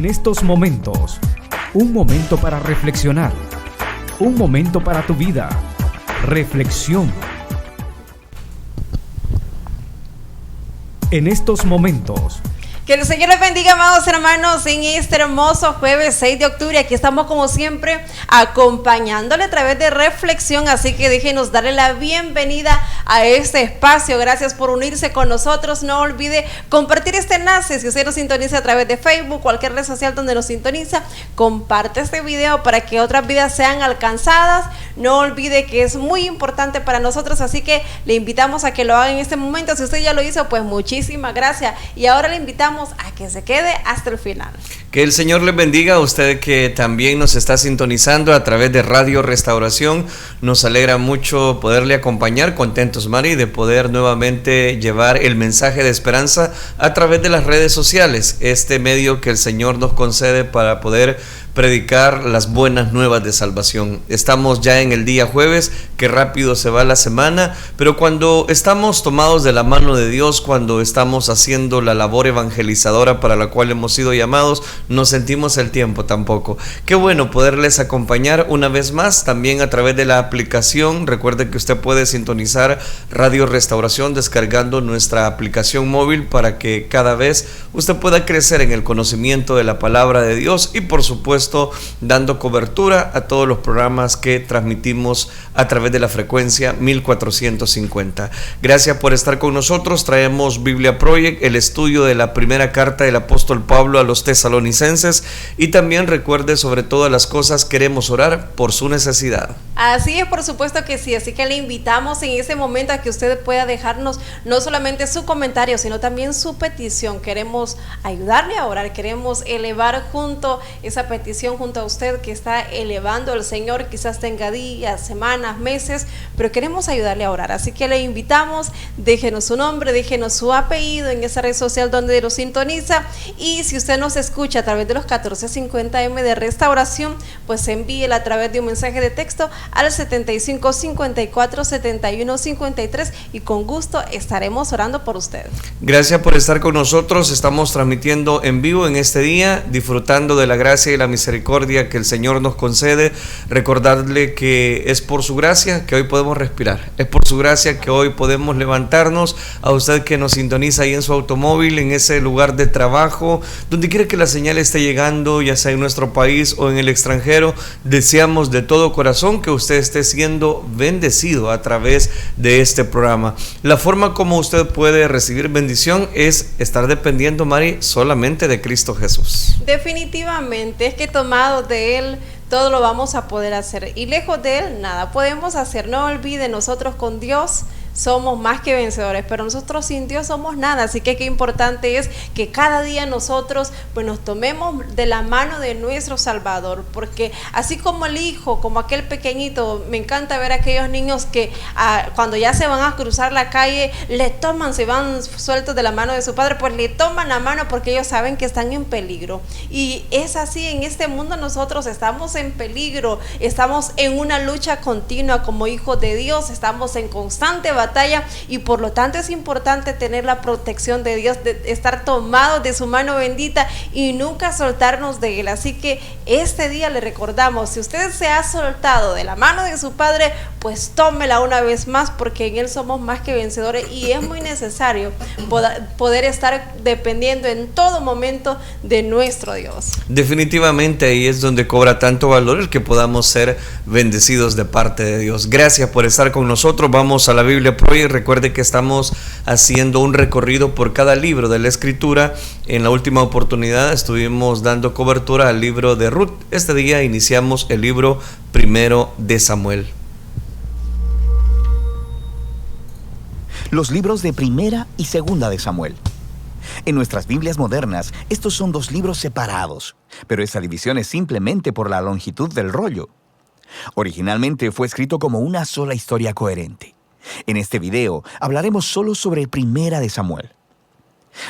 En estos momentos, un momento para reflexionar, un momento para tu vida. Reflexión. En estos momentos. Que el Señor les bendiga, amados hermanos, en este hermoso jueves 6 de octubre. Aquí estamos como siempre acompañándole a través de reflexión, así que déjenos darle la bienvenida a este espacio. Gracias por unirse con nosotros. No olvide compartir este enlace. Si usted nos sintoniza a través de Facebook, cualquier red social donde nos sintoniza, comparte este video para que otras vidas sean alcanzadas. No olvide que es muy importante para nosotros, así que le invitamos a que lo haga en este momento. Si usted ya lo hizo, pues muchísimas gracias. Y ahora le invitamos a que se quede hasta el final. Que el Señor les bendiga a usted que también nos está sintonizando a través de Radio Restauración. Nos alegra mucho poderle acompañar, contentos, Mari, de poder nuevamente llevar el mensaje de esperanza a través de las redes sociales, este medio que el Señor nos concede para poder predicar las buenas nuevas de salvación. Estamos ya en el día jueves, que rápido se va la semana, pero cuando estamos tomados de la mano de Dios, cuando estamos haciendo la labor evangelizadora para la cual hemos sido llamados, no sentimos el tiempo tampoco. Qué bueno poderles acompañar una vez más, también a través de la aplicación. Recuerde que usted puede sintonizar Radio Restauración descargando nuestra aplicación móvil para que cada vez usted pueda crecer en el conocimiento de la palabra de Dios y por supuesto dando cobertura a todos los programas que transmitimos a través de la frecuencia 1450. Gracias por estar con nosotros. Traemos Biblia Project, el estudio de la primera carta del apóstol Pablo a los tesalonicenses, y también recuerde, sobre todas las cosas, queremos orar por su necesidad. Así es, por supuesto que sí, así que le invitamos en ese momento a que usted pueda dejarnos no solamente su comentario, sino también su petición. Queremos ayudarle a orar, queremos elevar junto esa petición junto a usted que está elevando al Señor. Quizás tenga días, semanas, meses, pero queremos ayudarle a orar, así que le invitamos. Déjenos su nombre, déjenos su apellido en esa red social donde lo sintoniza, y si usted nos escucha a través de los 1450M de Restauración, pues envíela a través de un mensaje de texto al 75 54 71 53 y con gusto estaremos orando por usted. Gracias por estar con nosotros. Estamos transmitiendo en vivo en este día, disfrutando de la gracia y la misericordia que el Señor nos concede. Recordarle que es por su gracia que hoy podemos respirar, es por su gracia que hoy podemos levantarnos. A usted que nos sintoniza ahí en su automóvil, en ese lugar de trabajo, donde quiera que la señal esté llegando, ya sea en nuestro país o en el extranjero, deseamos de todo corazón que usted esté siendo bendecido a través de este programa. La forma como usted puede recibir bendición es estar dependiendo, Mari, solamente de Cristo Jesús. Definitivamente, es que tomados de Él todo lo vamos a poder hacer, y lejos de Él nada podemos hacer. No olvide, nosotros con Dios somos más que vencedores, pero nosotros sin Dios somos nada. Así que qué importante es que cada día nosotros pues nos tomemos de la mano de nuestro Salvador, porque así como el hijo, como aquel pequeñito, me encanta ver a aquellos niños que cuando ya se van a cruzar la calle, le toman, se van sueltos de la mano de su padre, pues le toman la mano porque ellos saben que están en peligro. Y es así, en este mundo nosotros estamos en peligro, estamos en una lucha continua como hijos de Dios, estamos en constante batalla, y por lo tanto es importante tener la protección de Dios, de estar tomados de su mano bendita y nunca soltarnos de Él. Así que este día le recordamos, si usted se ha soltado de la mano de su Padre, pues tómela una vez más, porque en Él somos más que vencedores, y es muy necesario poder estar dependiendo en todo momento de nuestro Dios. Definitivamente ahí es donde cobra tanto valor el que podamos ser bendecidos de parte de Dios. Gracias por estar con nosotros. Vamos a la Biblia Project. Recuerde que estamos haciendo un recorrido por cada libro de la Escritura. En la última oportunidad estuvimos dando cobertura al libro de Ruth. Este día iniciamos el libro primero de Samuel. Los libros de Primera y Segunda de Samuel. En nuestras Biblias modernas, estos son dos libros separados, pero esa división es simplemente por la longitud del rollo. Originalmente fue escrito como una sola historia coherente. En este video hablaremos solo sobre Primera de Samuel.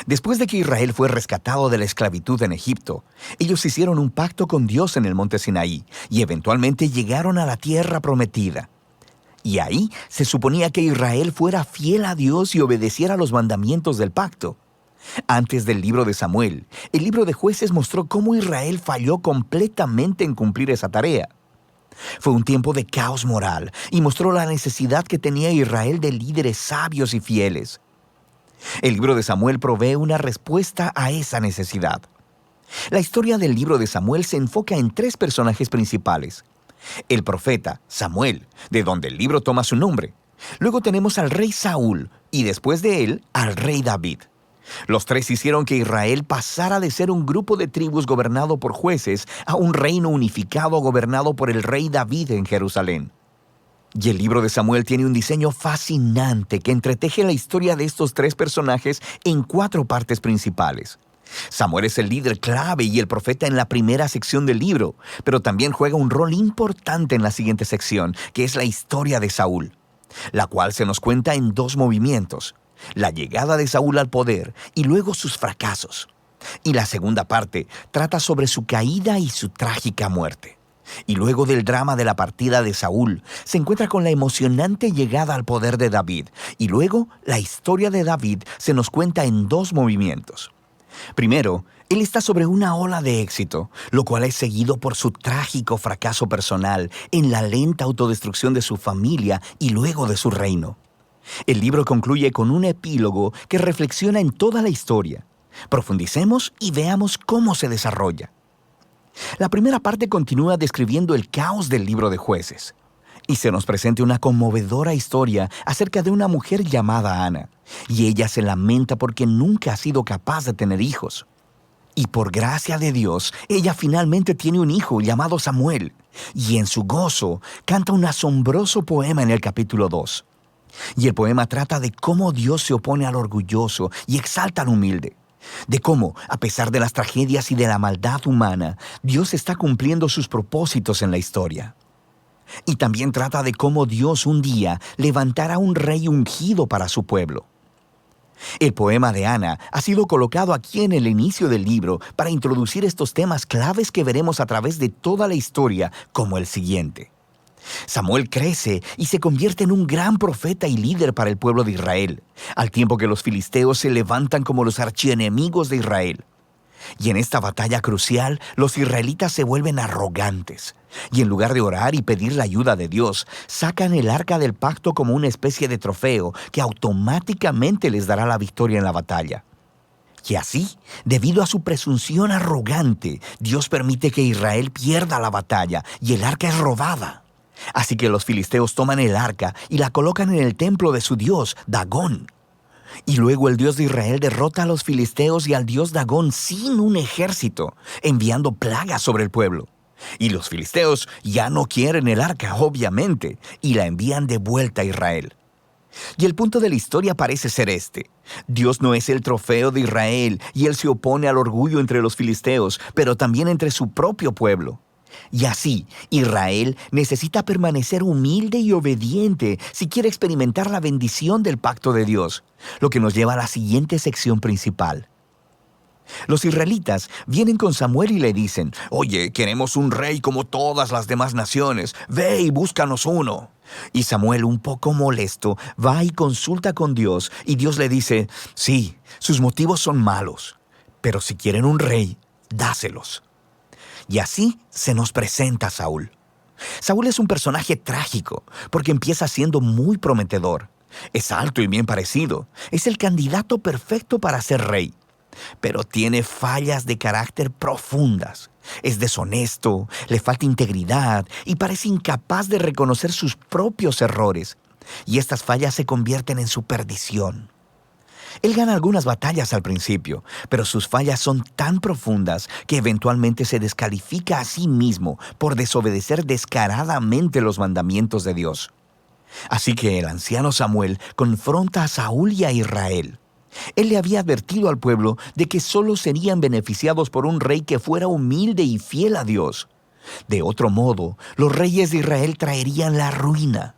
Después de que Israel fue rescatado de la esclavitud en Egipto, ellos hicieron un pacto con Dios en el monte Sinaí y eventualmente llegaron a la tierra prometida. Y ahí se suponía que Israel fuera fiel a Dios y obedeciera los mandamientos del pacto. Antes del libro de Samuel, el libro de Jueces mostró cómo Israel falló completamente en cumplir esa tarea. Fue un tiempo de caos moral y mostró la necesidad que tenía Israel de líderes sabios y fieles. El libro de Samuel provee una respuesta a esa necesidad. La historia del libro de Samuel se enfoca en 3 personajes principales. El profeta Samuel, de donde el libro toma su nombre. Luego tenemos al rey Saúl y después de él al rey David. Los 3 hicieron que Israel pasara de ser un grupo de tribus gobernado por jueces a un reino unificado gobernado por el rey David en Jerusalén. Y el libro de Samuel tiene un diseño fascinante que entreteje la historia de estos 3 personajes en 4 partes principales. Samuel es el líder clave y el profeta en la primera sección del libro, pero también juega un rol importante en la siguiente sección, que es la historia de Saúl, la cual se nos cuenta en 2 movimientos: la llegada de Saúl al poder y luego sus fracasos. Y la segunda parte trata sobre su caída y su trágica muerte. Y luego del drama de la partida de Saúl, se encuentra con la emocionante llegada al poder de David. Y luego, la historia de David se nos cuenta en 2 movimientos. Primero, él está sobre una ola de éxito, lo cual es seguido por su trágico fracaso personal en la lenta autodestrucción de su familia y luego de su reino. El libro concluye con un epílogo que reflexiona en toda la historia. Profundicemos y veamos cómo se desarrolla. La primera parte continúa describiendo el caos del libro de Jueces. Y se nos presenta una conmovedora historia acerca de una mujer llamada Ana. Y ella se lamenta porque nunca ha sido capaz de tener hijos. Y por gracia de Dios, ella finalmente tiene un hijo llamado Samuel. Y en su gozo, canta un asombroso poema en el capítulo 2. Y el poema trata de cómo Dios se opone al orgulloso y exalta al humilde. De cómo, a pesar de las tragedias y de la maldad humana, Dios está cumpliendo sus propósitos en la historia. Y también trata de cómo Dios un día levantará un rey ungido para su pueblo. El poema de Ana ha sido colocado aquí en el inicio del libro para introducir estos temas claves que veremos a través de toda la historia, como el siguiente. Samuel crece y se convierte en un gran profeta y líder para el pueblo de Israel, al tiempo que los filisteos se levantan como los archienemigos de Israel. Y en esta batalla crucial, los israelitas se vuelven arrogantes. Y en lugar de orar y pedir la ayuda de Dios, sacan el arca del pacto como una especie de trofeo que automáticamente les dará la victoria en la batalla. Y así, debido a su presunción arrogante, Dios permite que Israel pierda la batalla y el arca es robada. Así que los filisteos toman el arca y la colocan en el templo de su dios, Dagón. Y luego el Dios de Israel derrota a los filisteos y al dios Dagón sin un ejército, enviando plagas sobre el pueblo. Y los filisteos ya no quieren el arca, obviamente, y la envían de vuelta a Israel. Y el punto de la historia parece ser este: Dios no es el trofeo de Israel y Él se opone al orgullo entre los filisteos, pero también entre su propio pueblo. Y así, Israel necesita permanecer humilde y obediente si quiere experimentar la bendición del pacto de Dios, lo que nos lleva a la siguiente sección principal. Los israelitas vienen con Samuel y le dicen: «Oye, queremos un rey como todas las demás naciones. Ve y búscanos uno». Y Samuel, un poco molesto, va y consulta con Dios, y Dios le dice: «Sí, sus motivos son malos, pero si quieren un rey, dáselos». Y así se nos presenta Saúl. Saúl es un personaje trágico porque empieza siendo muy prometedor. Es alto y bien parecido. Es el candidato perfecto para ser rey. Pero tiene fallas de carácter profundas. Es deshonesto, le falta integridad y parece incapaz de reconocer sus propios errores. Y estas fallas se convierten en su perdición. Él gana algunas batallas al principio, pero sus fallas son tan profundas que eventualmente se descalifica a sí mismo por desobedecer descaradamente los mandamientos de Dios. Así que el anciano Samuel confronta a Saúl y a Israel. Él le había advertido al pueblo de que solo serían beneficiados por un rey que fuera humilde y fiel a Dios. De otro modo, los reyes de Israel traerían la ruina.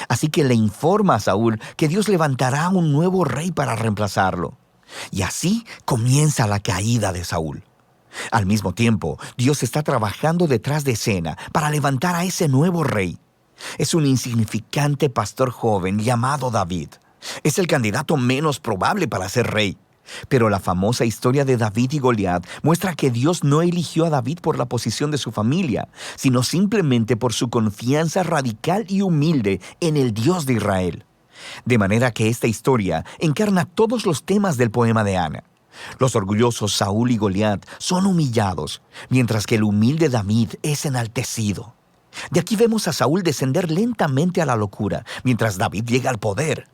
Así que le informa a Saúl que Dios levantará un nuevo rey para reemplazarlo. Y así comienza la caída de Saúl. Al mismo tiempo, Dios está trabajando detrás de escena para levantar a ese nuevo rey. Es un insignificante pastor joven llamado David. Es el candidato menos probable para ser rey. Pero la famosa historia de David y Goliat muestra que Dios no eligió a David por la posición de su familia, sino simplemente por su confianza radical y humilde en el Dios de Israel. De manera que esta historia encarna todos los temas del poema de Ana. Los orgullosos Saúl y Goliat son humillados, mientras que el humilde David es enaltecido. De aquí vemos a Saúl descender lentamente a la locura, mientras David llega al poder.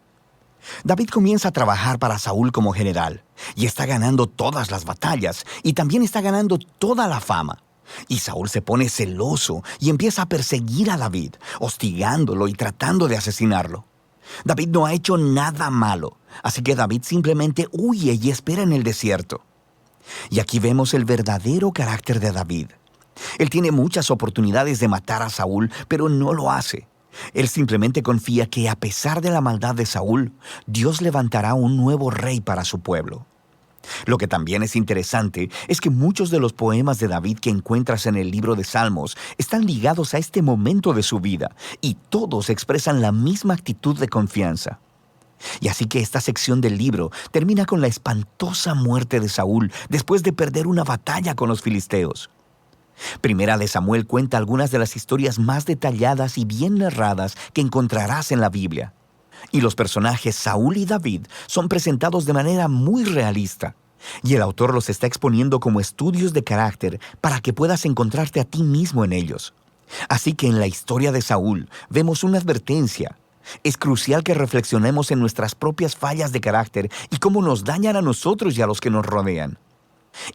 David comienza a trabajar para Saúl como general, y está ganando todas las batallas, y también está ganando toda la fama. Y Saúl se pone celoso y empieza a perseguir a David, hostigándolo y tratando de asesinarlo. David no ha hecho nada malo, así que David simplemente huye y espera en el desierto. Y aquí vemos el verdadero carácter de David. Él tiene muchas oportunidades de matar a Saúl, pero no lo hace. Él simplemente confía que a pesar de la maldad de Saúl, Dios levantará un nuevo rey para su pueblo. Lo que también es interesante es que muchos de los poemas de David que encuentras en el libro de Salmos están ligados a este momento de su vida y todos expresan la misma actitud de confianza. Y así que esta sección del libro termina con la espantosa muerte de Saúl después de perder una batalla con los filisteos. Primera de Samuel cuenta algunas de las historias más detalladas y bien narradas que encontrarás en la Biblia. Y los personajes Saúl y David son presentados de manera muy realista. Y el autor los está exponiendo como estudios de carácter para que puedas encontrarte a ti mismo en ellos. Así que en la historia de Saúl vemos una advertencia. Es crucial que reflexionemos en nuestras propias fallas de carácter y cómo nos dañan a nosotros y a los que nos rodean.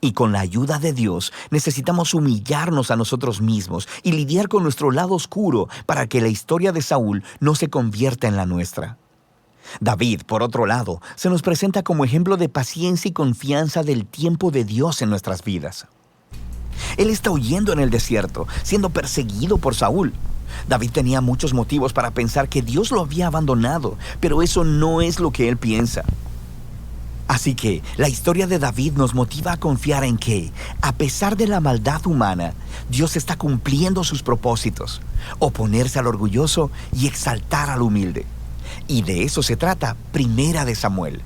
Y con la ayuda de Dios necesitamos humillarnos a nosotros mismos y lidiar con nuestro lado oscuro para que la historia de Saúl no se convierta en la nuestra. David, por otro lado, se nos presenta como ejemplo de paciencia y confianza del tiempo de Dios en nuestras vidas. Él está huyendo en el desierto, siendo perseguido por Saúl. David tenía muchos motivos para pensar que Dios lo había abandonado, pero eso no es lo que él piensa. Así que la historia de David nos motiva a confiar en que, a pesar de la maldad humana, Dios está cumpliendo sus propósitos, oponerse al orgulloso y exaltar al humilde. Y de eso se trata Primera de Samuel.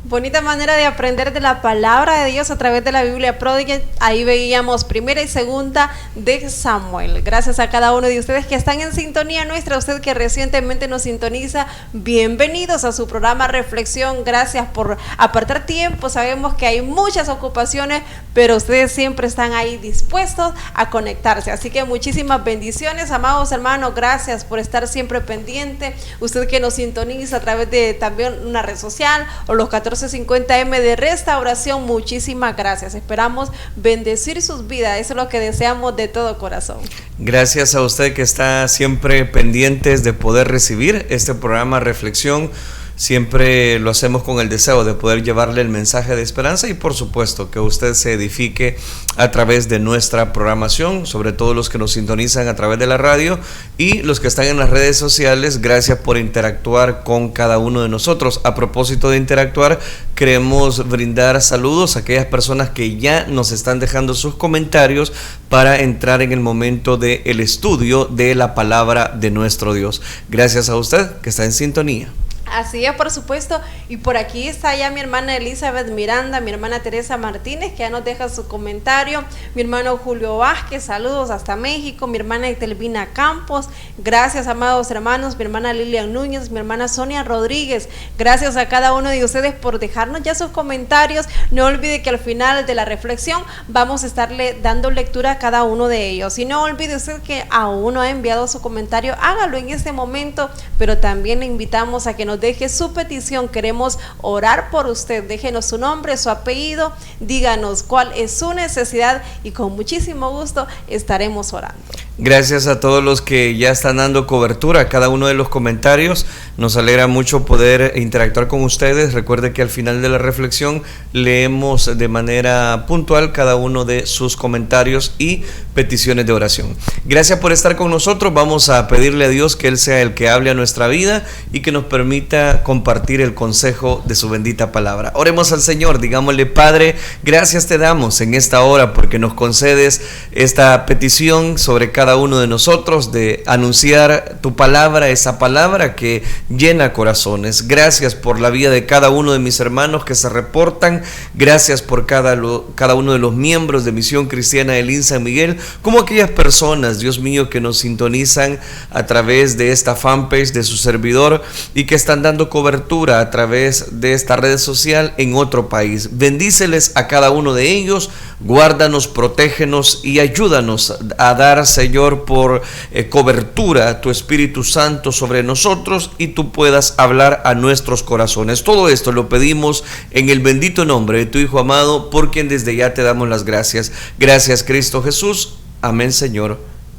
Bonita manera de aprender de la palabra de Dios a través de la Biblia pródiga. Ahí veíamos Primera y Segunda de Samuel. Gracias a cada uno de ustedes que están en sintonía nuestra, usted que recientemente nos sintoniza, bienvenidos a su programa Reflexión. Gracias por apartar tiempo, sabemos que hay muchas ocupaciones, pero ustedes siempre están ahí dispuestos a conectarse, así que muchísimas bendiciones, amados hermanos, gracias por estar siempre pendiente. Usted que nos sintoniza a través de también una red social o los 1450M de Restauración, muchísimas gracias. Esperamos bendecir sus vidas, eso es lo que deseamos de todo corazón. Gracias a usted que está siempre pendientes de poder recibir este programa Reflexión. Siempre lo hacemos con el deseo de poder llevarle el mensaje de esperanza y por supuesto que usted se edifique a través de nuestra programación, sobre todo los que nos sintonizan a través de la radio y los que están en las redes sociales. Gracias por interactuar con cada uno de nosotros. A propósito de interactuar, queremos brindar saludos a aquellas personas que ya nos están dejando sus comentarios para entrar en el momento del estudio de la palabra de nuestro Dios. Gracias a usted que está en sintonía. Así es, por supuesto, y por aquí está ya mi hermana Elizabeth Miranda, mi hermana Teresa Martínez, que ya nos deja su comentario, mi hermano Julio Vázquez, saludos hasta México, mi hermana Etelvina Campos, gracias amados hermanos, mi hermana Lilian Núñez, mi hermana Sonia Rodríguez, gracias a cada uno de ustedes por dejarnos ya sus comentarios. No olvide que al final de la reflexión vamos a estarle dando lectura a cada uno de ellos, y no olvide usted que aún no ha enviado su comentario, hágalo en este momento, pero también le invitamos a que nos deje su petición, queremos orar por usted, déjenos su nombre, su apellido, díganos cuál es su necesidad y con muchísimo gusto estaremos orando. Gracias a todos los que ya están dando cobertura a cada uno de los comentarios. Nos alegra mucho poder interactuar con ustedes. Recuerde que al final de la reflexión leemos de manera puntual cada uno de sus comentarios y peticiones de oración. Gracias por estar con nosotros. Vamos a pedirle a Dios que Él sea el que hable a nuestra vida y que nos permita compartir el consejo de su bendita palabra. Oremos al Señor, digámosle: Padre, gracias te damos en esta hora porque nos concedes esta petición sobre cada cada uno de nosotros de anunciar tu palabra, esa palabra que llena corazones. Gracias por la vida de cada uno de mis hermanos que se reportan. Gracias por cada uno de los miembros de Misión Cristiana Elín San Miguel, como aquellas personas, Dios mío, que nos sintonizan a través de esta fanpage de su servidor y que están dando cobertura a través de esta red social en otro país. Bendíceles a cada uno de ellos, guárdanos, protégenos y ayúdanos a dar, Señor, por cobertura tu Espíritu Santo sobre nosotros y tú puedas hablar a nuestros corazones. Todo esto lo pedimos en el bendito nombre de tu Hijo amado, por quien desde ya te damos las gracias. Gracias, Cristo Jesús. Amén, Señor,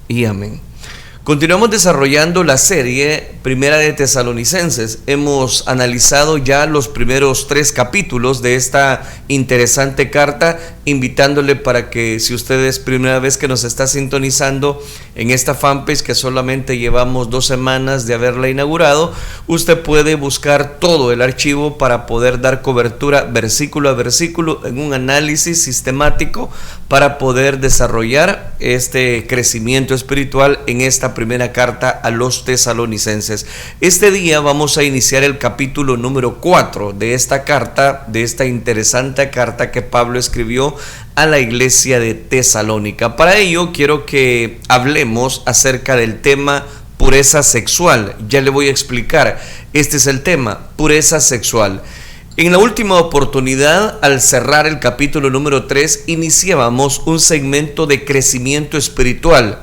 y amén. Continuamos desarrollando la serie Primera de Tesalonicenses. Hemos analizado ya los primeros 3 capítulos de esta interesante carta, invitándole para que, si usted es primera vez que nos está sintonizando en esta fanpage, que solamente llevamos 2 semanas de haberla inaugurado, usted puede buscar todo el archivo para poder dar cobertura versículo a versículo en un análisis sistemático para poder desarrollar este crecimiento espiritual en esta primera carta a los tesalonicenses. Este día vamos a iniciar el capítulo número 4 de esta carta, de esta interesante carta que Pablo escribió a la iglesia de Tesalónica. Para ello quiero que hablemos acerca del tema pureza sexual. Ya le voy a explicar. Este es el tema, pureza sexual. En la última oportunidad, al cerrar el capítulo número 3, iniciábamos un segmento de crecimiento espiritual.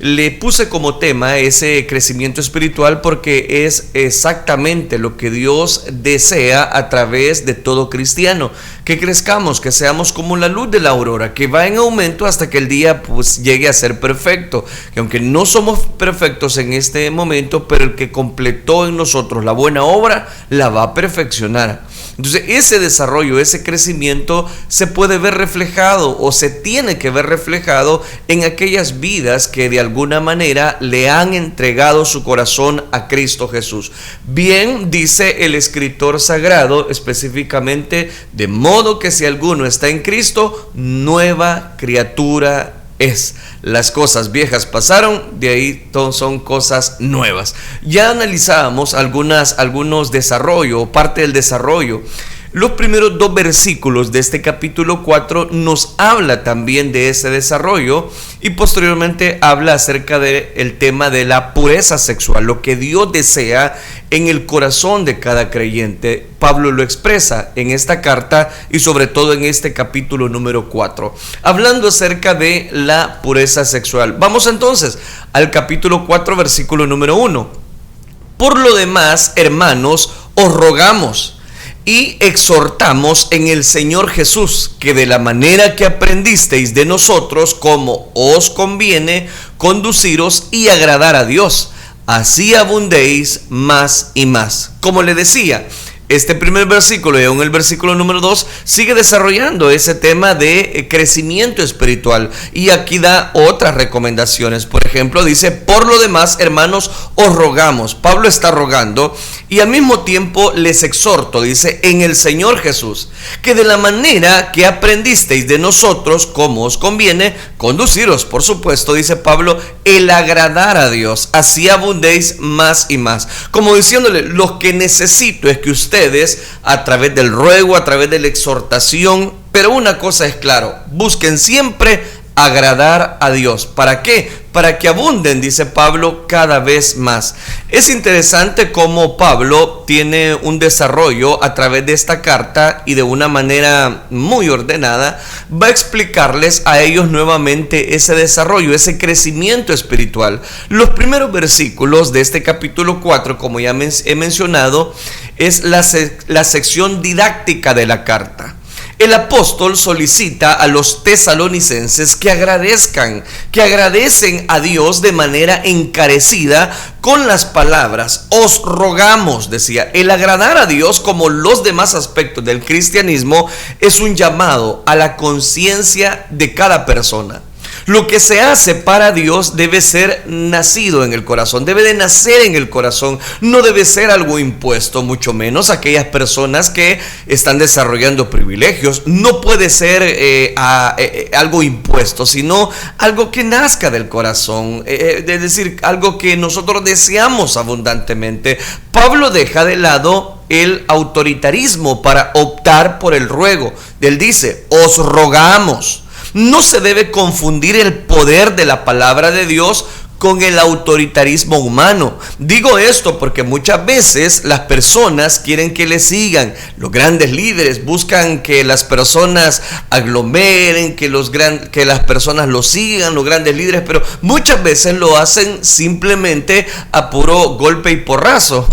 Le puse como tema ese crecimiento espiritual porque es exactamente lo que Dios desea a través de todo cristiano, que crezcamos, que seamos como la luz de la aurora, que va en aumento hasta que el día pues llegue a ser perfecto, que aunque no somos perfectos en este momento, pero el que completó en nosotros la buena obra la va a perfeccionar. Entonces ese desarrollo, ese crecimiento se puede ver reflejado o se tiene que ver reflejado en aquellas vidas que de alguna manera le han entregado su corazón a Cristo Jesús. Bien dice el escritor sagrado específicamente, de modo que si alguno está en Cristo, nueva criatura es. Las cosas viejas pasaron, de ahí son cosas nuevas. Ya analizábamos algunos desarrollos, parte del desarrollo. Los primeros 2 versículos de este capítulo 4 nos habla también de ese desarrollo y posteriormente habla acerca del tema de la pureza sexual, lo que Dios desea en el corazón de cada creyente. Pablo lo expresa en esta carta y sobre todo en este capítulo número 4, hablando acerca de la pureza sexual. Vamos entonces al capítulo 4, versículo número 1. Por lo demás, hermanos, os rogamos y exhortamos en el Señor Jesús, que de la manera que aprendisteis de nosotros, como os conviene conduciros y agradar a Dios, así abundéis más y más. Como le decía, este primer versículo y aún el versículo número 2 sigue desarrollando ese tema de crecimiento espiritual y aquí da otras recomendaciones. Por ejemplo, dice, por lo demás, hermanos, os rogamos. Pablo está rogando y al mismo tiempo les exhorto, dice, en el Señor Jesús, que de la manera que aprendisteis de nosotros, como os conviene, conduciros, por supuesto, dice Pablo, el agradar a Dios, así abundéis más y más. Como diciéndole, lo que necesito es que ustedes, a través del ruego, a través de la exhortación, pero una cosa es claro, busquen siempre agradar a Dios. ¿Para qué? Para que abunden, dice Pablo, cada vez más. Es interesante cómo Pablo tiene un desarrollo a través de esta carta y de una manera muy ordenada va a explicarles a ellos nuevamente ese desarrollo, ese crecimiento espiritual. Los primeros versículos de este capítulo 4, como ya he mencionado, es la sección didáctica de la carta. El apóstol solicita a los tesalonicenses que agradecen a Dios de manera encarecida con las palabras, os rogamos, decía. El agradar a Dios, como los demás aspectos del cristianismo, es un llamado a la conciencia de cada persona. Lo que se hace para Dios debe ser nacido en el corazón, debe de nacer en el corazón, no debe ser algo impuesto, mucho menos aquellas personas que están desarrollando privilegios. No puede ser algo impuesto, sino algo que nazca del corazón, es decir, algo que nosotros deseamos abundantemente. Pablo deja de lado el autoritarismo para optar por el ruego. Él dice, os rogamos. No se debe confundir el poder de la palabra de Dios con el autoritarismo humano. Digo esto porque muchas veces las personas quieren que le sigan. Los grandes líderes buscan que las personas aglomeren, que las personas lo sigan, los grandes líderes, pero muchas veces lo hacen simplemente a puro golpe y porrazo,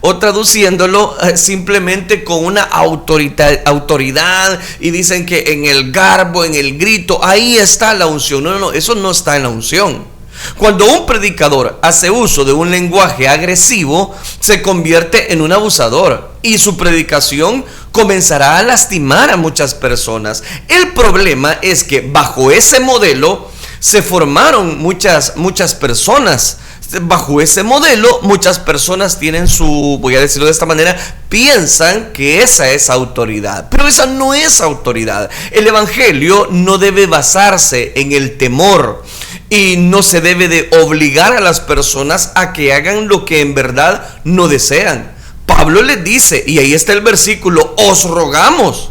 o traduciéndolo simplemente con una autoridad, y dicen que en el garbo, en el grito, ahí está la unción. No, eso no está en la unción. Cuando un predicador hace uso de un lenguaje agresivo, se convierte en un abusador y su predicación comenzará a lastimar a muchas personas. El problema es que bajo ese modelo se formaron muchas personas. Bajo ese modelo, muchas personas tienen voy a decirlo de esta manera, piensan que esa es autoridad, pero esa no es autoridad. El evangelio no debe basarse en el temor y no se debe de obligar a las personas a que hagan lo que en verdad no desean. Pablo les dice, y ahí está el versículo, os rogamos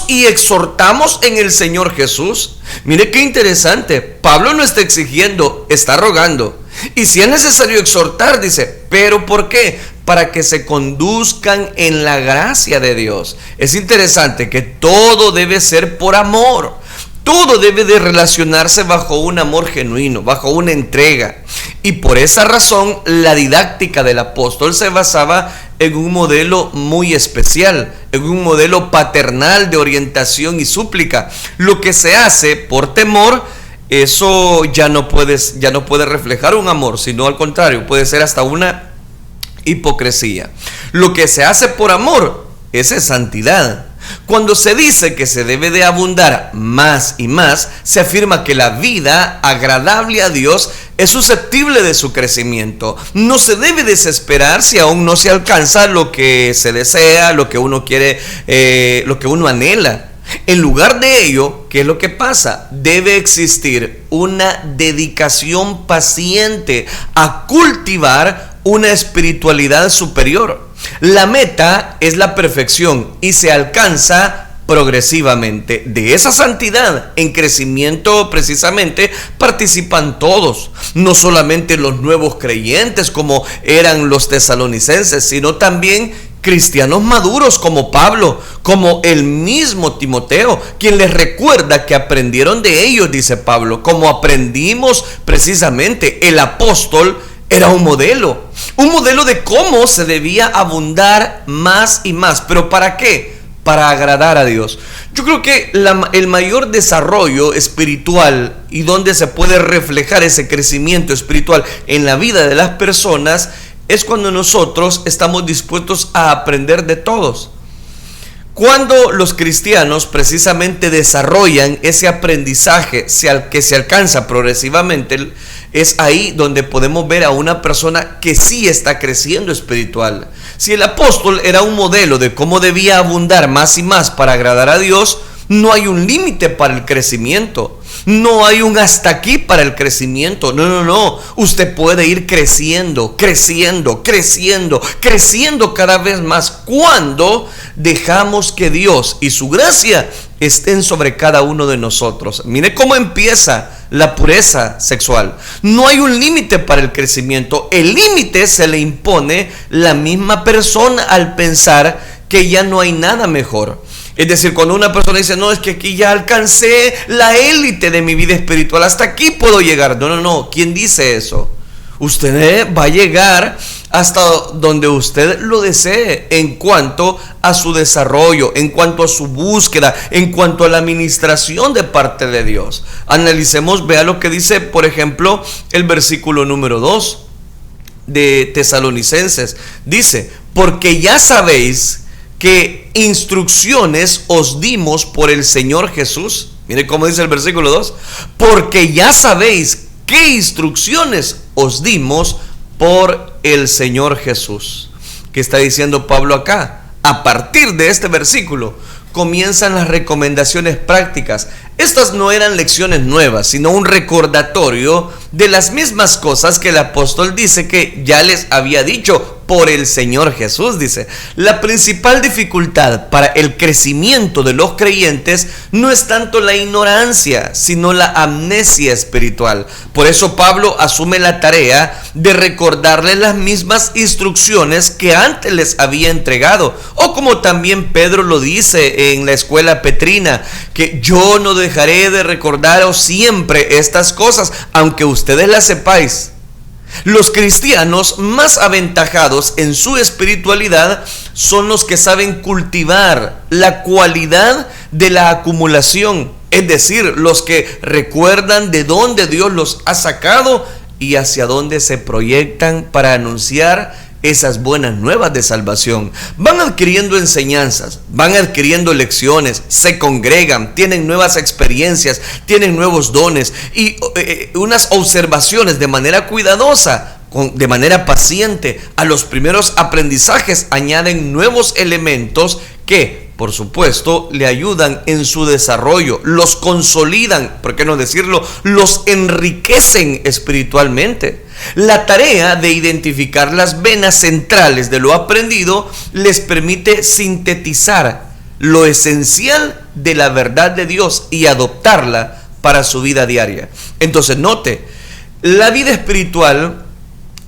y exhortamos en el Señor Jesús. Mire qué interesante, Pablo no está exigiendo, está rogando. Y si es necesario exhortar, dice, ¿pero por qué? Para que se conduzcan en la gracia de Dios. Es interesante que todo debe ser por amor. Todo debe de relacionarse bajo un amor genuino, bajo una entrega. Y por esa razón, la didáctica del apóstol se basaba en un modelo muy especial, en un modelo paternal de orientación y súplica. Lo que se hace por temor, eso ya no puede reflejar un amor, sino al contrario, puede ser hasta una hipocresía. Lo que se hace por amor, esa es santidad. Cuando se dice que se debe de abundar más y más, se afirma que la vida agradable a Dios es susceptible de su crecimiento. No se debe desesperar si aún no se alcanza lo que se desea, lo que uno quiere, lo que uno anhela. En lugar de ello, ¿qué es lo que pasa? Debe existir una dedicación paciente a cultivar una espiritualidad superior. La meta es la perfección y se alcanza progresivamente. De esa santidad en crecimiento precisamente participan todos, no solamente los nuevos creyentes como eran los tesalonicenses, sino también cristianos maduros como Pablo, como el mismo Timoteo, quien les recuerda que aprendieron de ellos, dice Pablo, como aprendimos precisamente. El apóstol era un modelo de cómo se debía abundar más y más. ¿Pero para qué? Para agradar a Dios. Yo creo que el mayor desarrollo espiritual y donde se puede reflejar ese crecimiento espiritual en la vida de las personas es cuando nosotros estamos dispuestos a aprender de todos. Cuando los cristianos precisamente desarrollan ese aprendizaje que se alcanza progresivamente, es ahí donde podemos ver a una persona que sí está creciendo espiritual. Si el apóstol era un modelo de cómo debía abundar más y más para agradar a Dios, no hay un límite para el crecimiento. No hay un hasta aquí para el crecimiento. No. Usted puede ir creciendo cada vez más cuando dejamos que Dios y su gracia estén sobre cada uno de nosotros. Mire cómo empieza la pureza sexual. No hay un límite para el crecimiento. El límite se le impone la misma persona al pensar que ya no hay nada mejor. Es decir, cuando una persona dice, no, es que aquí ya alcancé la élite de mi vida espiritual, hasta aquí puedo llegar. No. ¿Quién dice eso? Usted va a llegar hasta donde usted lo desee en cuanto a su desarrollo, en cuanto a su búsqueda, en cuanto a la administración de parte de Dios. Analicemos, vea lo que dice, por ejemplo, el versículo número 2 de Tesalonicenses. Dice, porque ya sabéis que instrucciones os dimos por el Señor Jesús. Mire cómo dice el versículo 2. Porque ya sabéis qué instrucciones os dimos por el Señor Jesús. ¿Qué está diciendo Pablo acá? A partir de este versículo comienzan las recomendaciones prácticas. Estas no eran lecciones nuevas, sino un recordatorio de las mismas cosas que el apóstol dice que ya les había dicho por el Señor Jesús. Dice, la principal dificultad para el crecimiento de los creyentes no es tanto la ignorancia, sino la amnesia espiritual. Por eso Pablo asume la tarea de recordarles las mismas instrucciones que antes les había entregado, o como también Pedro lo dice en la escuela petrina, que yo no dejaré de recordaros siempre estas cosas, aunque ustedes las sepáis. Los cristianos más aventajados en su espiritualidad son los que saben cultivar la cualidad de la acumulación, es decir, los que recuerdan de dónde Dios los ha sacado y hacia dónde se proyectan para anunciar esas buenas nuevas de salvación. Van adquiriendo enseñanzas, van adquiriendo lecciones, se congregan, tienen nuevas experiencias, tienen nuevos dones y unas observaciones de manera cuidadosa, de manera paciente. A los primeros aprendizajes añaden nuevos elementos que, por supuesto, le ayudan en su desarrollo, los consolidan, ¿por qué no decirlo? Los enriquecen espiritualmente. La tarea de identificar las venas centrales de lo aprendido les permite sintetizar lo esencial de la verdad de Dios y adoptarla para su vida diaria. Entonces, note, la vida espiritual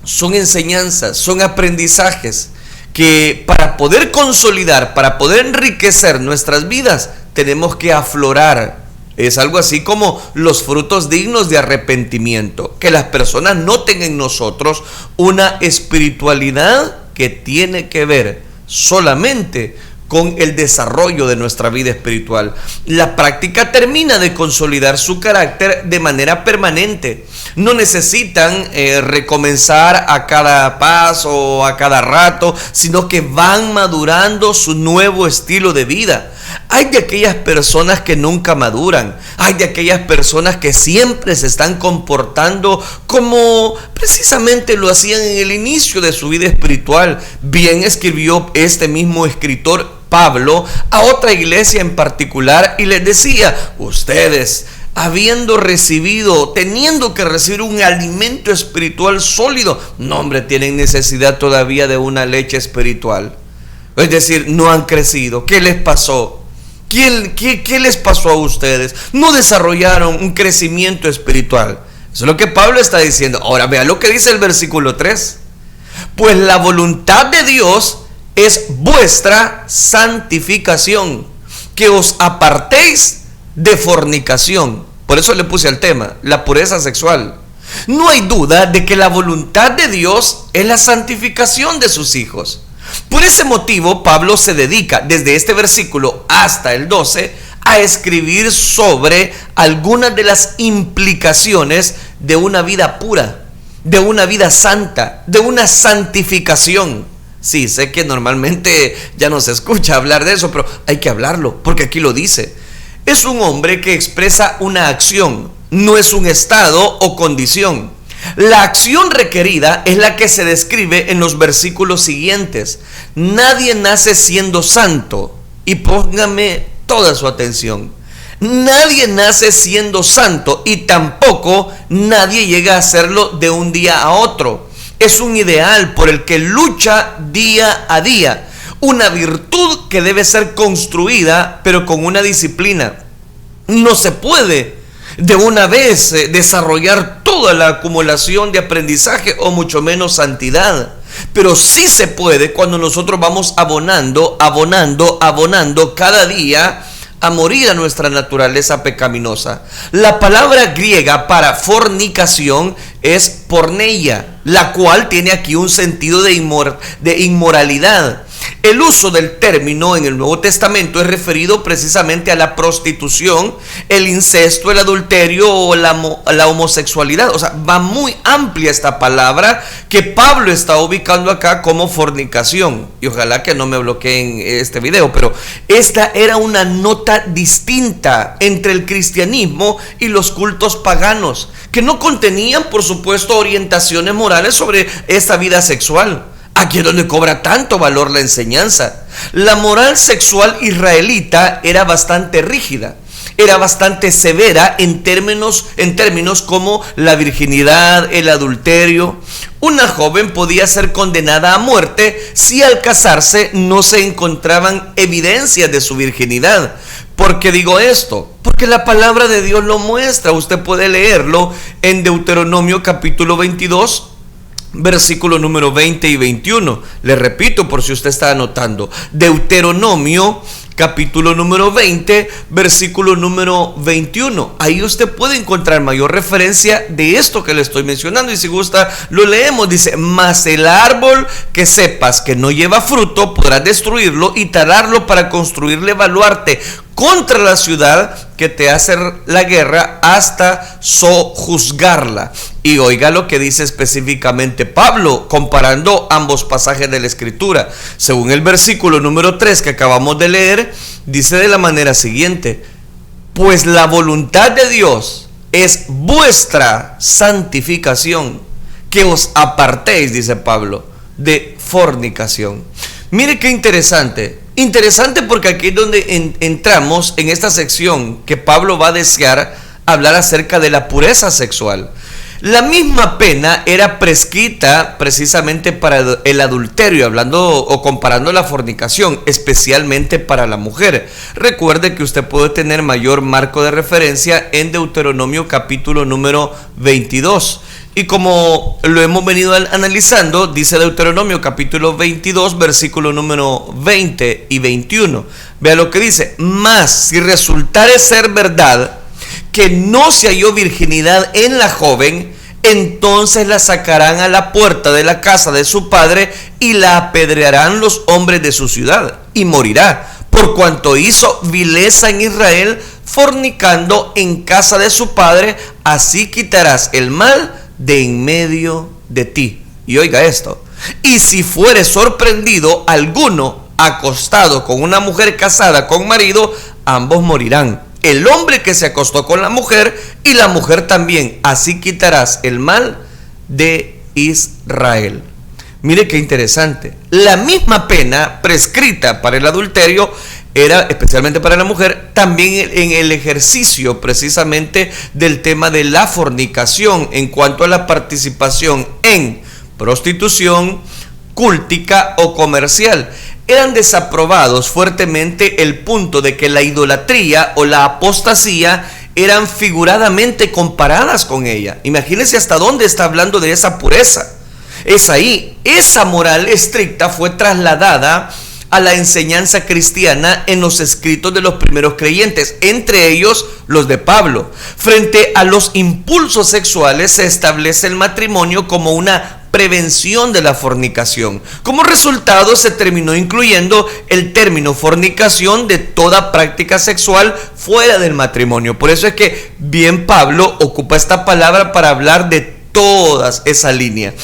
son enseñanzas, son aprendizajes que para poder consolidar, para poder enriquecer nuestras vidas, tenemos que aflorar. Es algo así como los frutos dignos de arrepentimiento, que las personas noten en nosotros una espiritualidad que tiene que ver solamente con el desarrollo de nuestra vida espiritual. La práctica termina de consolidar su carácter de manera permanente. No necesitan recomenzar a cada paso o a cada rato, sino que van madurando su nuevo estilo de vida. Hay de aquellas personas que nunca maduran, hay de aquellas personas que siempre se están comportando como precisamente lo hacían en el inicio de su vida espiritual. Bien escribió este mismo escritor Pablo a otra iglesia en particular y les decía: ustedes, habiendo recibido, teniendo que recibir un alimento espiritual sólido, no, hombre, tienen necesidad todavía de una leche espiritual. Es decir, no han crecido. ¿Qué les pasó? ¿Qué les pasó a ustedes? No desarrollaron un crecimiento espiritual. Eso es lo que Pablo está diciendo. Ahora vea lo que dice el versículo 3. Pues la voluntad de Dios es vuestra santificación, que os apartéis de fornicación. Por eso le puse al tema, la pureza sexual. No hay duda de que la voluntad de Dios es la santificación de sus hijos. Por ese motivo, Pablo se dedica desde este versículo hasta el 12 a escribir sobre algunas de las implicaciones de una vida pura, de una vida santa, de una santificación. Sí, sé que normalmente ya no se escucha hablar de eso, pero hay que hablarlo, porque aquí lo dice. Es un hombre que expresa una acción, no es un estado o condición. La acción requerida es la que se describe en los versículos siguientes. Nadie nace siendo santo, y póngame toda su atención. Nadie nace siendo santo y tampoco nadie llega a serlo de un día a otro. Es un ideal por el que lucha día a día, una virtud que debe ser construida, pero con una disciplina. No se puede de una vez desarrollar toda la acumulación de aprendizaje o mucho menos santidad, pero sí se puede cuando nosotros vamos abonando cada día a morir a nuestra naturaleza pecaminosa. La palabra griega para fornicación es porneia, la cual tiene aquí un sentido de inmoralidad. El uso del término en el Nuevo Testamento es referido precisamente a la prostitución, el incesto, el adulterio o la homosexualidad. O sea, va muy amplia esta palabra que Pablo está ubicando acá como fornicación. Y ojalá que no me bloqueen este video, pero esta era una nota distinta entre el cristianismo y los cultos paganos, que no contenían, por supuesto, orientaciones morales sobre esta vida sexual. Aquí es donde cobra tanto valor la enseñanza. La moral sexual israelita era bastante rígida, era bastante severa en términos como la virginidad, el adulterio. Una joven podía ser condenada a muerte si al casarse no se encontraban evidencias de su virginidad. ¿Por qué digo esto? Porque la palabra de Dios lo muestra. Usted puede leerlo en Deuteronomio capítulo 22, versículo número 20 y 21. Le repito por si usted está anotando. Deuteronomio capítulo número 20, versículo número 21. Ahí usted puede encontrar mayor referencia de esto que le estoy mencionando, y si gusta lo leemos. Dice: mas el árbol que sepas que no lleva fruto, podrás destruirlo y talarlo para construirle baluarte contra la ciudad que te hace la guerra hasta sojuzgarla. Y oiga lo que dice específicamente Pablo, comparando ambos pasajes de la Escritura. Según el versículo número 3 que acabamos de leer, dice de la manera siguiente: pues la voluntad de Dios es vuestra santificación, que os apartéis, dice Pablo, de fornicación. Mire qué interesante. Interesante porque aquí es donde entramos en esta sección que Pablo va a desear hablar acerca de la pureza sexual. La misma pena era prescrita precisamente para el adulterio, hablando o comparando la fornicación, especialmente para la mujer. Recuerde que usted puede tener mayor marco de referencia en Deuteronomio capítulo número 22. Y como lo hemos venido analizando, dice Deuteronomio capítulo 22, versículo número 20 y 21. Vea lo que dice: mas si resultare ser verdad que no se halló virginidad en la joven, entonces la sacarán a la puerta de la casa de su padre y la apedrearán los hombres de su ciudad, y morirá, por cuanto hizo vileza en Israel, fornicando en casa de su padre. Así quitarás el mal de en medio de ti. Y oiga esto: y si fuere sorprendido alguno acostado con una mujer casada con marido, ambos morirán, el hombre que se acostó con la mujer y la mujer también. Así quitarás el mal de Israel. Mire qué interesante. La misma pena prescrita para el adulterio era especialmente para la mujer, también en el ejercicio precisamente del tema de la fornicación, en cuanto a la participación en prostitución cúltica o comercial. Eran desaprobados fuertemente el punto de que la idolatría o la apostasía eran figuradamente comparadas con ella. Imagínense hasta dónde está hablando de esa pureza. Es ahí, esa moral estricta fue trasladada a la enseñanza cristiana en los escritos de los primeros creyentes, entre ellos los de Pablo. Frente a los impulsos sexuales se establece el matrimonio como una prevención de la fornicación. Como resultado, se terminó incluyendo el término fornicación de toda práctica sexual fuera del matrimonio. Por eso es que bien Pablo ocupa esta palabra para hablar de todas esa línea.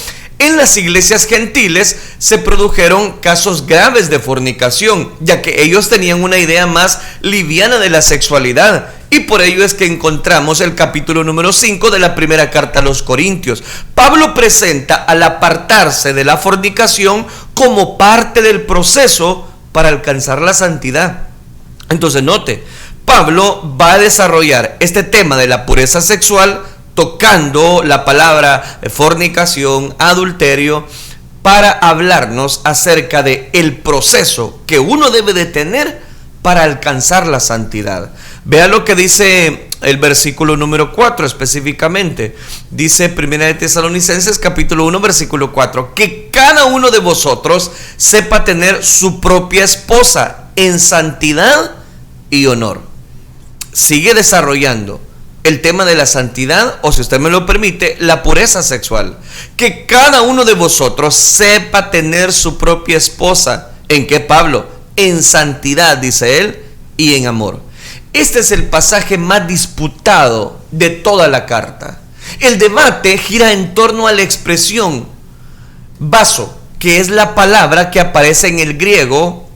En las iglesias gentiles se produjeron casos graves de fornicación, ya que ellos tenían una idea más liviana de la sexualidad. Y por ello es que encontramos el capítulo número 5 de la primera carta a los Corintios. Pablo presenta al apartarse de la fornicación como parte del proceso para alcanzar la santidad. Entonces note, Pablo va a desarrollar este tema de la pureza sexual tocando la palabra fornicación, adulterio, para hablarnos acerca de el proceso que uno debe de tener para alcanzar la santidad. Vea lo que dice el versículo número 4 específicamente. Dice 1 de Tesalonicenses capítulo 1 versículo 4: que cada uno de vosotros sepa tener su propia esposa en santidad y honor. Sigue desarrollando el tema de la santidad, o si usted me lo permite, la pureza sexual. Que cada uno de vosotros sepa tener su propia esposa ¿En qué, Pablo? En santidad, dice él, y en amor. Este es el pasaje más disputado de toda la carta. El debate gira en torno a la expresión vaso, que es la palabra que aparece en el griego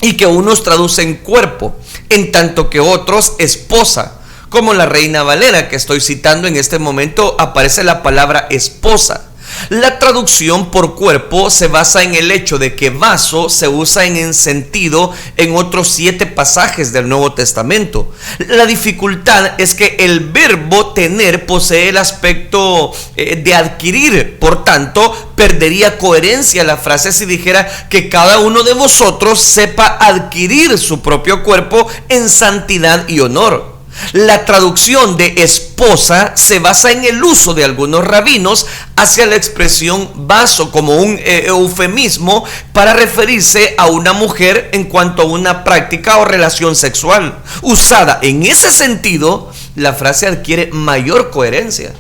y que unos traducen cuerpo, en tanto que otros esposa. Como la Reina Valera que estoy citando en este momento, aparece la palabra esposa. La traducción por cuerpo se basa en el hecho de que vaso se usa en sentido en otros 7 pasajes del Nuevo Testamento. La dificultad es que el verbo tener posee el aspecto de adquirir. Por tanto, perdería coherencia la frase si dijera que cada uno de vosotros sepa adquirir su propio cuerpo en santidad y honor. La traducción de esposa se basa en el uso de algunos rabinos hacia la expresión vaso como un eufemismo para referirse a una mujer en cuanto a una práctica o relación sexual. Usada en ese sentido, la frase adquiere mayor coherencia,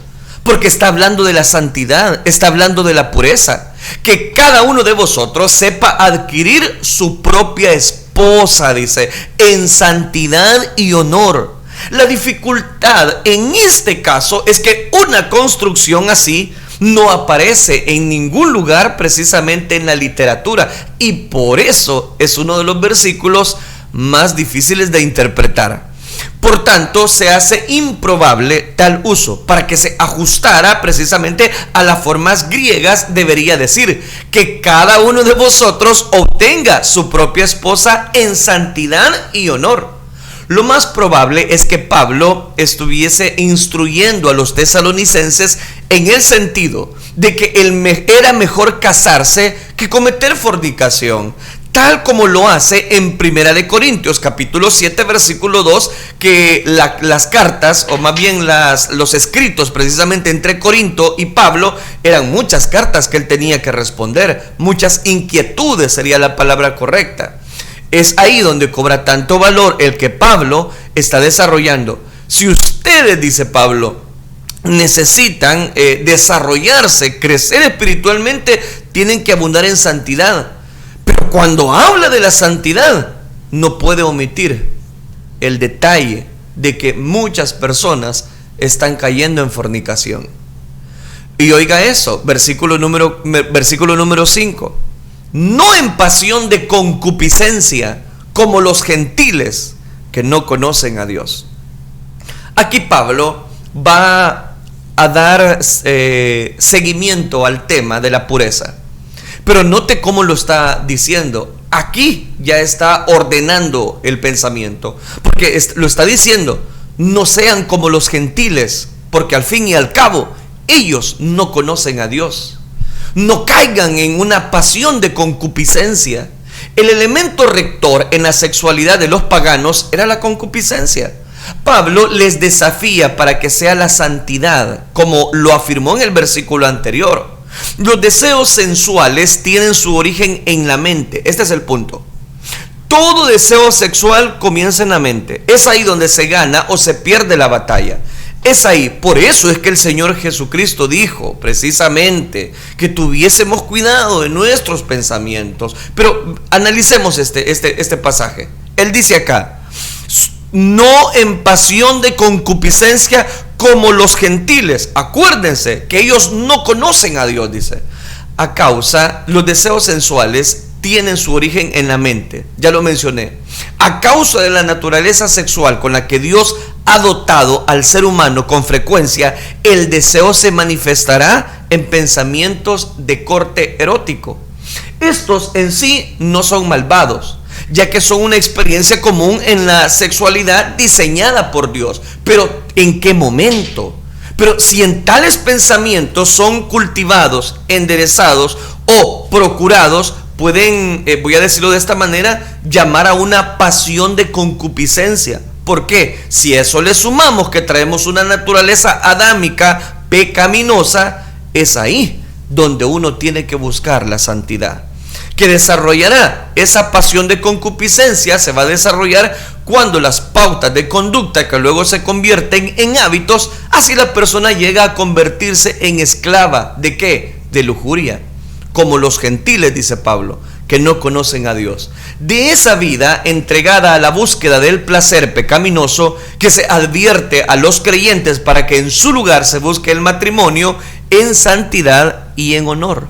porque está hablando de la santidad, está hablando de la pureza. Que cada uno de vosotros sepa adquirir su propia esposa, dice, en santidad y honor. La dificultad en este caso es que una construcción así no aparece en ningún lugar precisamente en la literatura, y por eso es uno de los versículos más difíciles de interpretar. Por tanto, se hace improbable tal uso. Para que se ajustara precisamente a las formas griegas, debería decir que cada uno de vosotros obtenga su propia esposa en santidad y honor. Lo más probable es que Pablo estuviese instruyendo a los tesalonicenses en el sentido de que era mejor casarse que cometer fornicación, tal como lo hace en 1 Corintios capítulo 7 versículo 2, que las cartas, o más bien los escritos precisamente entre Corinto y Pablo, eran muchas cartas que él tenía que responder, muchas inquietudes sería la palabra correcta. Es ahí donde cobra tanto valor el que Pablo está desarrollando. Si ustedes, dice Pablo, necesitan desarrollarse, crecer espiritualmente, tienen que abundar en santidad. Pero cuando habla de la santidad, no puede omitir el detalle de que muchas personas están cayendo en fornicación. Y oiga eso, versículo número 5. No en pasión de concupiscencia, como los gentiles que no conocen a Dios. Aquí Pablo va a dar seguimiento al tema de la pureza. Pero note cómo lo está diciendo. Aquí ya está ordenando el pensamiento, porque lo está diciendo: no sean como los gentiles, porque al fin y al cabo ellos no conocen a Dios. No caigan en una pasión de concupiscencia. El elemento rector en la sexualidad de los paganos era la concupiscencia. Pablo les desafía para que sea la santidad, como lo afirmó en el versículo anterior. Los deseos sensuales tienen su origen en la mente. Este es el punto. Todo deseo sexual comienza en la mente. Es ahí donde se gana o se pierde la batalla. Es ahí, por eso es que el Señor Jesucristo dijo precisamente que tuviésemos cuidado de nuestros pensamientos. Pero analicemos este pasaje. Él dice acá: no en pasión de concupiscencia como los gentiles. Acuérdense que ellos no conocen a Dios, dice. A causa, los deseos sensuales tienen su origen en la mente, ya lo mencioné. A causa de la naturaleza sexual con la que Dios ha dotado al ser humano con frecuencia, el deseo se manifestará en pensamientos de corte erótico. Estos en sí no son malvados, ya que son una experiencia común en la sexualidad diseñada por Dios. Pero ¿en qué momento? Pero si en tales pensamientos son cultivados, enderezados o procurados, pueden, voy a decirlo de esta manera, llamar a una pasión de concupiscencia. ¿Por qué? Si a eso le sumamos que traemos una naturaleza adámica pecaminosa, es ahí donde uno tiene que buscar la santidad. Que desarrollará esa pasión de concupiscencia, se va a desarrollar cuando las pautas de conducta que luego se convierten en hábitos, así la persona llega a convertirse en esclava. ¿De qué? De lujuria. Como los gentiles, dice Pablo, que no conocen a Dios. De esa vida entregada a la búsqueda del placer pecaminoso que se advierte a los creyentes para que en su lugar se busque el matrimonio en santidad y en honor.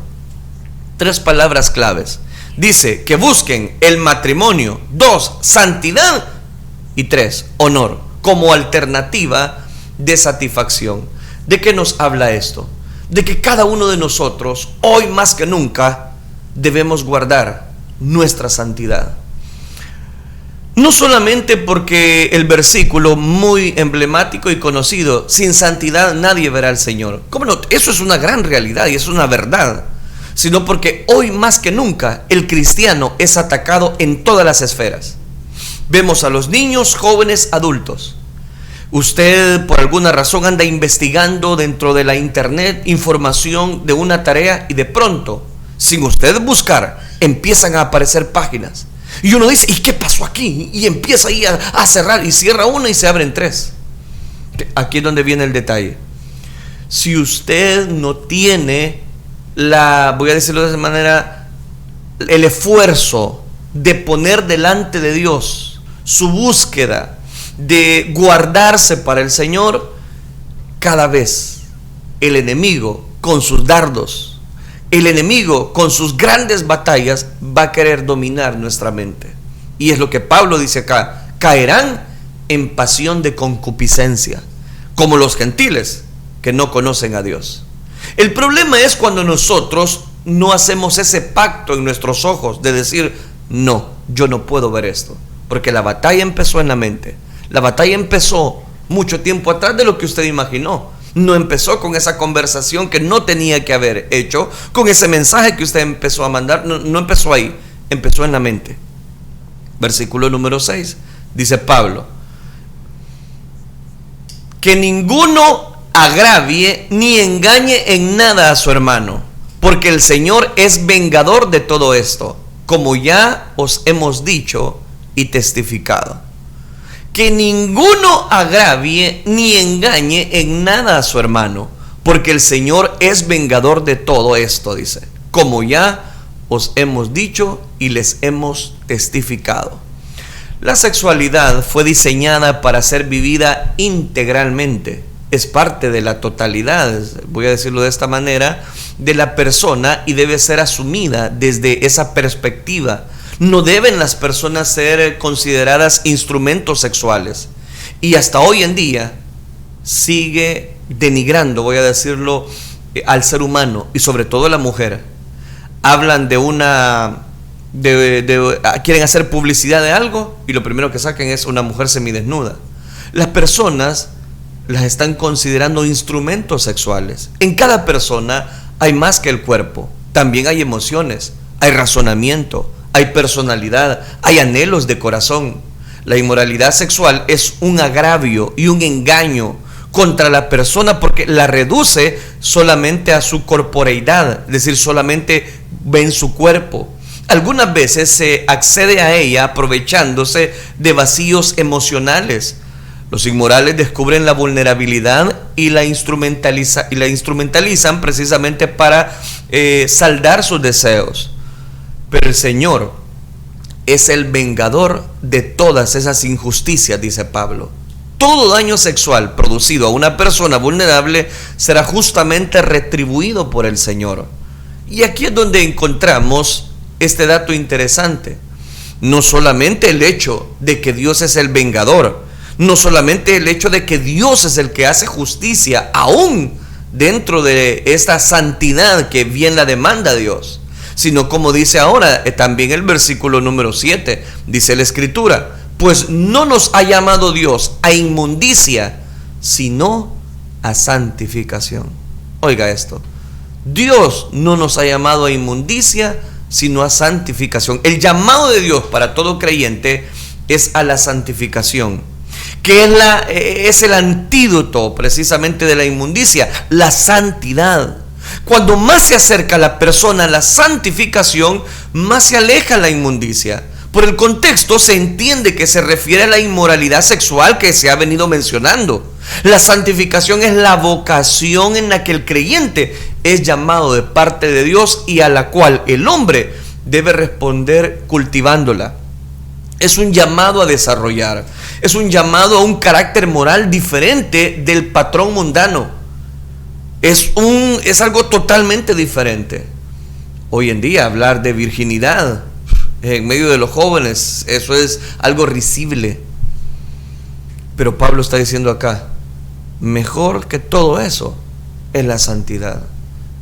3 palabras claves. Dice que busquen el matrimonio, 2, santidad, y 3, honor, como alternativa de satisfacción. ¿De qué nos habla esto? De que cada uno de nosotros, hoy más que nunca, debemos guardar nuestra santidad. No solamente porque el versículo muy emblemático y conocido, sin santidad nadie verá al Señor. ¿Cómo no? Eso es una gran realidad y es una verdad. Sino porque hoy más que nunca el cristiano es atacado en todas las esferas. Vemos a los niños, jóvenes, adultos. Usted por alguna razón anda investigando dentro de la internet información de una tarea y de pronto, sin usted buscar, empiezan a aparecer páginas. Y uno dice, ¿y qué pasó aquí? Y empieza ahí a cerrar, y cierra una y se abren 3. Aquí es donde viene el detalle. Si usted no tiene voy a decirlo de esa manera, el esfuerzo de poner delante de Dios su búsqueda de guardarse para el Señor, cada vez el enemigo con sus dardos, el enemigo con sus grandes batallas va a querer dominar nuestra mente. Y es lo que Pablo dice acá: caerán en pasión de concupiscencia, como los gentiles que no conocen a Dios. El problema es cuando nosotros no hacemos ese pacto en nuestros ojos de decir, no, yo no puedo ver esto, porque la batalla empezó en la mente. La batalla empezó mucho tiempo atrás de lo que usted imaginó. No empezó con esa conversación que no tenía que haber hecho, con ese mensaje que usted empezó a mandar. No empezó ahí, empezó en la mente. Versículo número 6, dice Pablo: que ninguno agravie ni engañe en nada a su hermano, porque el Señor es vengador de todo esto, como ya os hemos dicho y testificado. Que ninguno agravie ni engañe en nada a su hermano, porque el Señor es vengador de todo esto, dice, como ya os hemos dicho y les hemos testificado. La sexualidad fue diseñada para ser vivida integralmente. Es parte de la totalidad, voy a decirlo de esta manera, de la persona, y debe ser asumida desde esa perspectiva. No deben las personas ser consideradas instrumentos sexuales. Y hasta hoy en día sigue denigrando, voy a decirlo, al ser humano y sobre todo a la mujer. Hablan quieren hacer publicidad de algo y lo primero que saquen es una mujer semidesnuda. Las personas las están considerando instrumentos sexuales. En cada persona hay más que el cuerpo. También hay emociones, hay razonamiento, hay personalidad, hay anhelos de corazón. La inmoralidad sexual es un agravio y un engaño contra la persona porque la reduce solamente a su corporeidad, es decir, solamente ven su cuerpo. Algunas veces se accede a ella aprovechándose de vacíos emocionales. Los inmorales descubren la vulnerabilidad y la instrumentalizan precisamente para saldar sus deseos. Pero el Señor es el vengador de todas esas injusticias, dice Pablo. Todo daño sexual producido a una persona vulnerable será justamente retribuido por el Señor. Y aquí es donde encontramos este dato interesante. No solamente el hecho de que Dios es el vengador, no solamente el hecho de que Dios es el que hace justicia, aún dentro de esta santidad que bien la demanda Dios, sino como dice ahora también el versículo número 7, dice la Escritura: pues no nos ha llamado Dios a inmundicia, sino a santificación. Oiga esto: Dios no nos ha llamado a inmundicia, sino a santificación. El llamado de Dios para todo creyente es a la santificación, que es el antídoto precisamente de la inmundicia, la santidad. Cuando más se acerca la persona a la santificación, más se aleja la inmundicia. Por el contexto se entiende que se refiere a la inmoralidad sexual que se ha venido mencionando. La santificación es la vocación en la que el creyente es llamado de parte de Dios y a la cual el hombre debe responder cultivándola. Es un llamado a desarrollar, es un llamado a un carácter moral diferente del patrón mundano. Es algo totalmente diferente. Hoy en día hablar de virginidad en medio de los jóvenes, eso es algo risible. Pero Pablo está diciendo acá, mejor que todo eso es la santidad.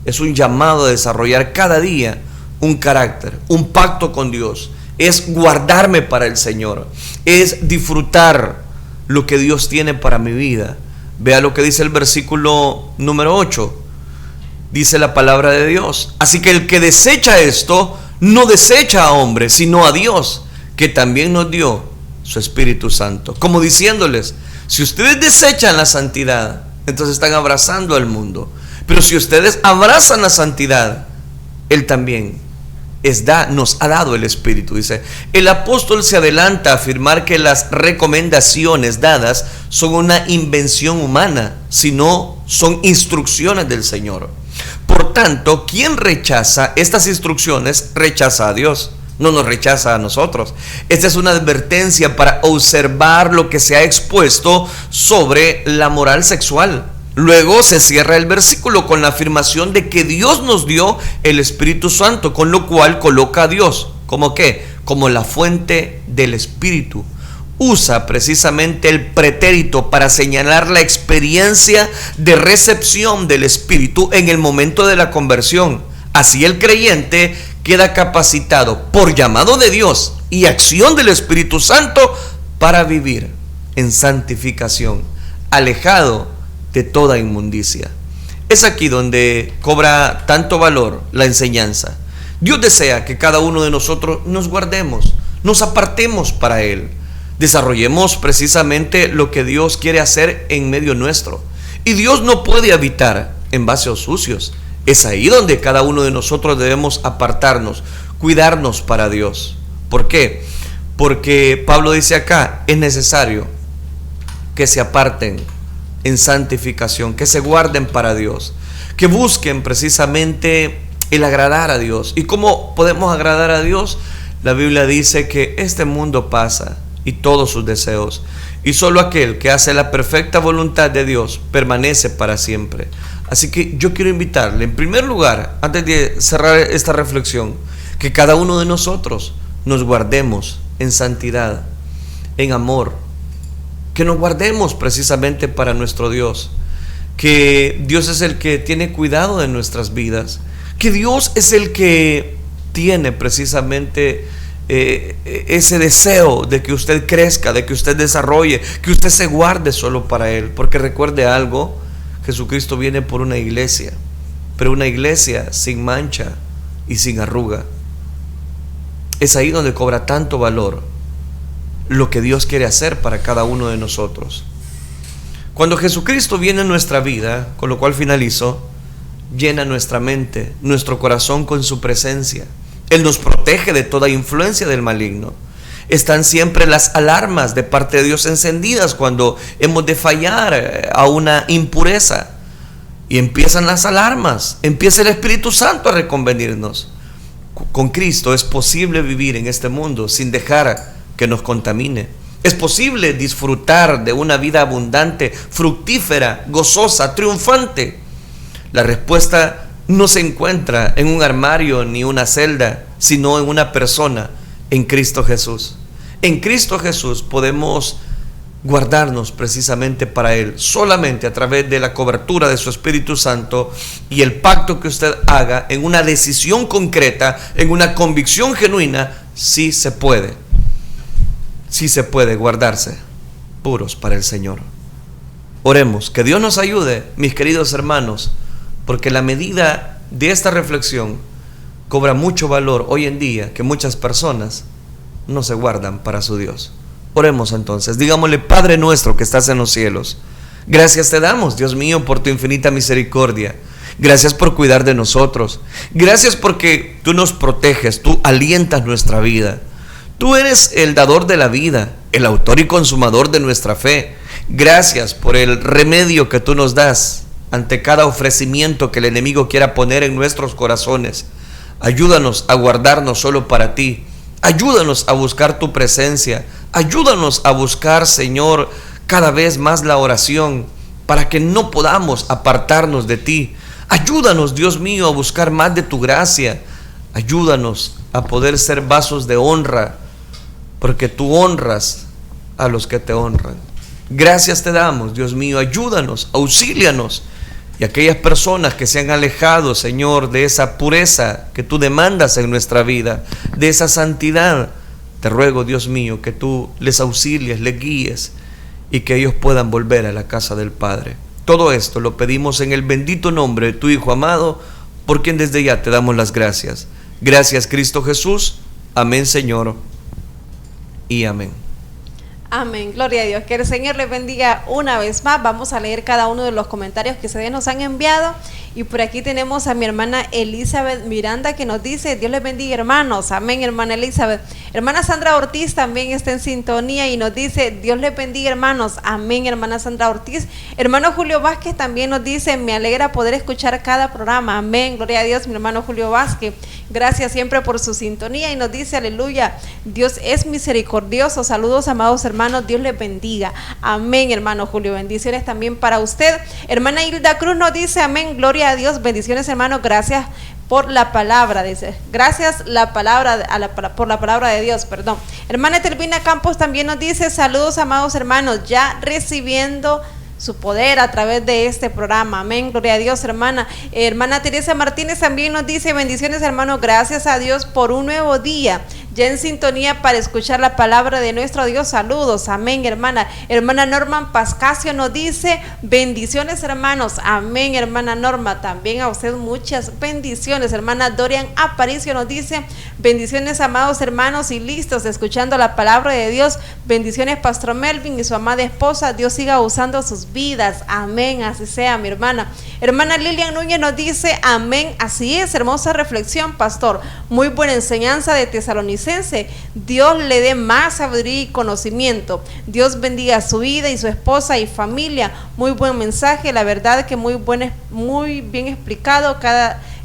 Es un llamado a desarrollar cada día un carácter, un pacto con Dios. Es guardarme para el Señor, es disfrutar lo que Dios tiene para mi vida. Vea lo que dice el versículo número 8. Dice la palabra de Dios: así que el que desecha esto, no desecha a hombres, sino a Dios, que también nos dio su Espíritu Santo. Como diciéndoles, si ustedes desechan la santidad, entonces están abrazando al mundo. Pero si ustedes abrazan la santidad, Él también nos ha dado el Espíritu. Dice, el apóstol se adelanta a afirmar que las recomendaciones dadas son una invención humana, sino son instrucciones del Señor. Por tanto, quien rechaza estas instrucciones, rechaza a Dios, no nos rechaza a nosotros. Esta es una advertencia para observar lo que se ha expuesto sobre la moral sexual. Luego se cierra el versículo con la afirmación de que Dios nos dio el Espíritu Santo, con lo cual coloca a Dios ¿como qué? Como la fuente del Espíritu. Usa precisamente el pretérito para señalar la experiencia de recepción del Espíritu en el momento de la conversión. Así el creyente queda capacitado por llamado de Dios y acción del Espíritu Santo para vivir en santificación, alejado de toda inmundicia. Es aquí donde cobra tanto valor la enseñanza. Dios desea que cada uno de nosotros nos guardemos, nos apartemos para Él, desarrollemos precisamente lo que Dios quiere hacer en medio nuestro. Y Dios no puede habitar en vasos sucios. Es ahí donde cada uno de nosotros debemos apartarnos, cuidarnos para Dios. ¿Por qué? Porque Pablo dice acá, es necesario que se aparten en santificación, que se guarden para Dios, que busquen precisamente el agradar a Dios. ¿Y cómo podemos agradar a Dios? La Biblia dice que este mundo pasa y todos sus deseos, y solo aquel que hace la perfecta voluntad de Dios permanece para siempre. Así que yo quiero invitarle, en primer lugar, antes de cerrar esta reflexión, que cada uno de nosotros nos guardemos en santidad, en amor, que nos guardemos precisamente para nuestro Dios, que Dios es el que tiene cuidado de nuestras vidas, que Dios es el que tiene precisamente ese deseo de que usted crezca, de que usted desarrolle, que usted se guarde solo para Él. Porque recuerde algo, Jesucristo viene por una iglesia, pero una iglesia sin mancha y sin arruga. Es ahí donde cobra tanto valor lo que Dios quiere hacer para cada uno de nosotros. Cuando Jesucristo viene en nuestra vida, con lo cual finalizo, llena nuestra mente, nuestro corazón con su presencia. Él nos protege de toda influencia del maligno. Están siempre las alarmas de parte de Dios encendidas cuando hemos de fallar a una impureza. Y empiezan las alarmas, empieza el Espíritu Santo a reconvenirnos. Con Cristo es posible vivir en este mundo sin dejar que nos contamine. Es posible disfrutar de una vida abundante, fructífera, gozosa, triunfante. La respuesta no se encuentra en un armario ni una celda, sino en una persona, en Cristo Jesús. En Cristo Jesús podemos guardarnos precisamente para Él, solamente a través de la cobertura de su Espíritu Santo y el pacto que usted haga en una decisión concreta, en una convicción genuina. Sí se puede guardarse puros para el Señor. Oremos, que Dios nos ayude, mis queridos hermanos, porque la medida de esta reflexión cobra mucho valor hoy en día, que muchas personas no se guardan para su Dios. Oremos entonces, digámosle: Padre nuestro que estás en los cielos, gracias te damos, Dios mío, por tu infinita misericordia. Gracias por cuidar de nosotros. Gracias porque tú nos proteges, tú alientas nuestra vida. Tú eres el dador de la vida, el autor y consumador de nuestra fe. Gracias por el remedio que tú nos das ante cada ofrecimiento que el enemigo quiera poner en nuestros corazones. Ayúdanos a guardarnos solo para ti. Ayúdanos a buscar tu presencia. Ayúdanos a buscar, Señor, cada vez más la oración, para que no podamos apartarnos de ti. Ayúdanos, Dios mío, a buscar más de tu gracia. Ayúdanos a poder ser vasos de honra, porque tú honras a los que te honran. Gracias te damos, Dios mío. Ayúdanos, auxílianos. Y aquellas personas que se han alejado, Señor, de esa pureza que tú demandas en nuestra vida, de esa santidad, te ruego, Dios mío, que tú les auxilies, les guíes y que ellos puedan volver a la casa del Padre. Todo esto lo pedimos en el bendito nombre de tu Hijo amado, por quien desde ya te damos las gracias. Gracias, Cristo Jesús. Amén, Señor, y amén. Amén, gloria a Dios. Que el Señor les bendiga una vez más. Vamos a leer cada uno de los comentarios que ustedes nos han enviado. Y por aquí tenemos a mi hermana Elizabeth Miranda que nos dice: Dios les bendiga, hermanos. Amén, hermana Elizabeth. Hermana Sandra Ortiz también está en sintonía y nos dice: Dios les bendiga, hermanos. Amén, hermana Sandra Ortiz. Hermano Julio Vázquez también nos dice: me alegra poder escuchar cada programa. Amén, gloria a Dios, mi hermano Julio Vázquez. Gracias siempre por su sintonía y nos dice: aleluya, Dios es misericordioso. Saludos, amados hermanos, Dios les bendiga. Amén, hermano Julio, bendiciones también para usted. Hermana Hilda Cruz nos dice: amén, gloria a Dios, bendiciones, hermano, gracias por la palabra, dice, gracias por la palabra de Dios, perdón. Hermana Telvina Campos también nos dice: saludos, amados hermanos, ya recibiendo su poder a través de este programa. Amén, gloria a Dios, hermana. Hermana Teresa Martínez también nos dice: bendiciones, hermano, gracias a Dios por un nuevo día, ya en sintonía para escuchar la palabra de nuestro Dios. Saludos, amén, hermana. Hermana Norman Pascasio nos dice: bendiciones, hermanos. Amén, hermana Norma, también a usted muchas bendiciones. Hermana Dorian Aparicio nos dice: bendiciones, amados hermanos, y listos escuchando la palabra de Dios. Bendiciones, Pastor Melvin y su amada esposa, Dios siga usando sus vidas. Amén, así sea, mi hermana. Hermana Lilian Núñez nos dice: amén, así es, hermosa reflexión, pastor, muy buena enseñanza de Tesalonicenses. Dios le dé más sabiduría y conocimiento. Dios bendiga su vida y su esposa y familia. Muy buen mensaje, la verdad que muy bien explicado.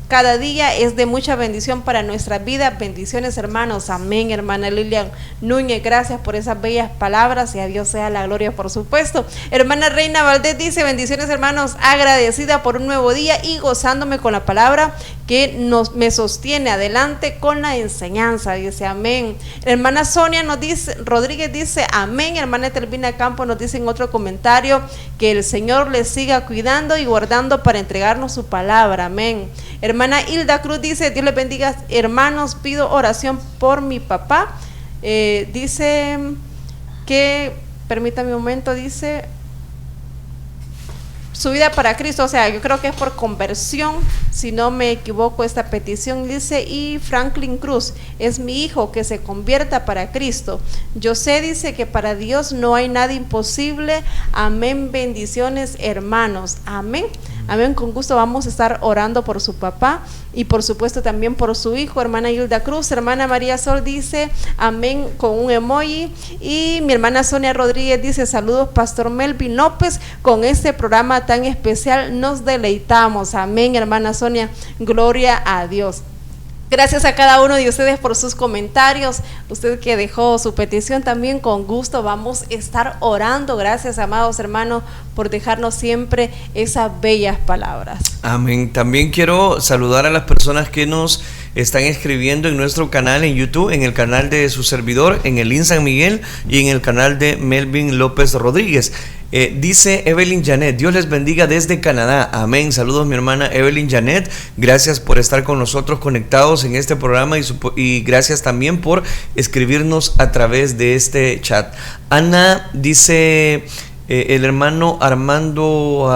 Cada día es de mucha bendición para nuestra vida. Bendiciones, hermanos. Amén, hermana Lilian Núñez. Gracias por esas bellas palabras y a Dios sea la gloria, por supuesto. Hermana Reina Valdés dice: bendiciones, hermanos, agradecida por un nuevo día y gozándome con la palabra que me sostiene adelante con la enseñanza. Dice: amén. Hermana Sonia Rodríguez dice: amén. Hermana Telvina Campos nos dice en otro comentario que el Señor les siga cuidando y guardando para entregarnos su palabra. Amén. Hermana Hilda Cruz dice: Dios les bendiga, hermanos, pido oración por mi papá. Dice que, permítame un momento, dice: su vida para Cristo, o sea, yo creo que es por conversión, si no me equivoco esta petición. Dice: y Franklin Cruz es mi hijo, que se convierta para Cristo. Yo sé, dice, que para Dios no hay nada imposible. Amén, bendiciones, hermanos. Amén. Amén, con gusto vamos a estar orando por su papá y por supuesto también por su hijo. Hermana Hilda Cruz. Hermana María Sol dice: amén, con un emoji. Y mi hermana Sonia Rodríguez dice: saludos, Pastor Melvin López, con este programa tan especial nos deleitamos. Amén, hermana Sonia, gloria a Dios. Gracias a cada uno de ustedes por sus comentarios. Usted que dejó su petición, también con gusto vamos a estar orando. Gracias, amados hermanos, por dejarnos siempre esas bellas palabras. Amén. También quiero saludar a las personas que nos están escribiendo en nuestro canal en YouTube, en el canal de su servidor, en el IN San Miguel y en el canal de Melvin López Rodríguez. Dice Evelyn Janet: Dios les bendiga desde Canadá. Amén. Saludos, mi hermana Evelyn Janet. Gracias por estar con nosotros conectados en este programa y gracias también por escribirnos a través de este chat. Ana dice: el hermano Armando,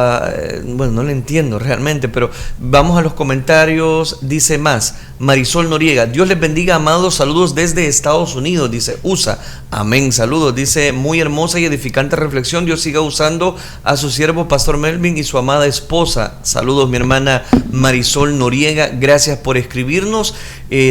bueno, no le entiendo realmente, pero vamos a los comentarios. Dice más: Marisol Noriega: Dios les bendiga, amados, saludos desde Estados Unidos, dice USA. Amén, saludos. Dice: muy hermosa y edificante reflexión, Dios siga usando a su siervo Pastor Melvin y su amada esposa. Saludos, mi hermana Marisol Noriega, gracias por escribirnos.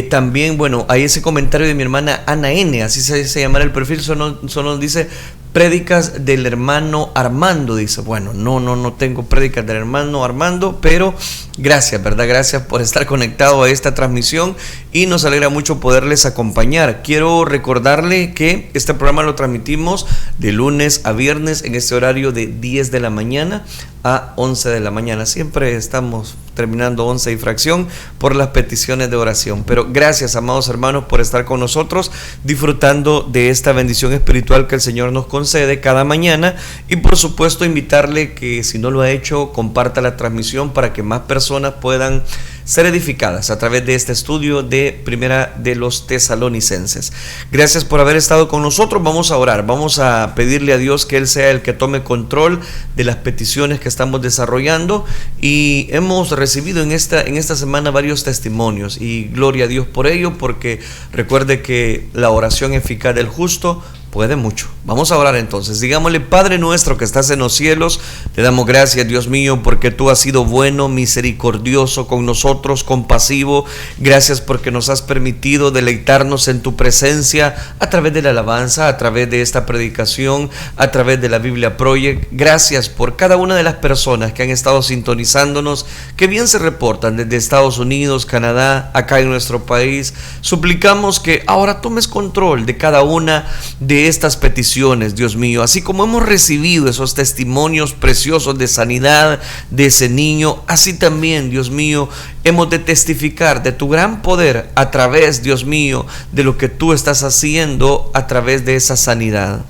También, bueno, hay ese comentario de mi hermana Ana N, así se llamará el perfil, solo nos dice: prédicas del hermano Armando. Dice: bueno, no tengo prédicas del hermano Armando, pero gracias, ¿verdad? Gracias por estar conectado a esta transmisión transmisión y nos alegra mucho poderles acompañar. Quiero recordarle que este programa lo transmitimos de lunes a viernes en este horario de 10 de la mañana a 11 de la mañana. Siempre estamos terminando 11 y fracción por las peticiones de oración. Pero gracias, amados hermanos, por estar con nosotros, disfrutando de esta bendición espiritual que el Señor nos concede cada mañana. Y por supuesto, invitarle que si no lo ha hecho, comparta la transmisión para que más personas puedan ser edificadas a través de este estudio de Primera de los Tesalonicenses. Gracias por haber estado con nosotros. Vamos a orar, vamos a pedirle a Dios que Él sea el que tome control de las peticiones que estamos desarrollando, y hemos recibido en esta semana varios testimonios, y gloria a Dios por ello, porque recuerde que la oración eficaz del justo puede mucho. Vamos a orar entonces. Digámosle: Padre nuestro que estás en los cielos, te damos gracias, Dios mío, porque tú has sido bueno, misericordioso con nosotros, compasivo. Gracias porque nos has permitido deleitarnos en tu presencia a través de la alabanza, a través de esta predicación, a través de la Biblia Project. Gracias por cada una de las personas que han estado sintonizándonos, que bien se reportan desde Estados Unidos, Canadá, acá en nuestro país. Suplicamos que ahora tomes control de cada una de estas peticiones, Dios mío, así como hemos recibido esos testimonios preciosos de sanidad de ese niño, así también, Dios mío, hemos de testificar de tu gran poder a través, Dios mío, de lo que tú estás haciendo a través de esa sanidad.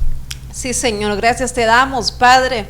Sí, Señor, gracias te damos, Padre,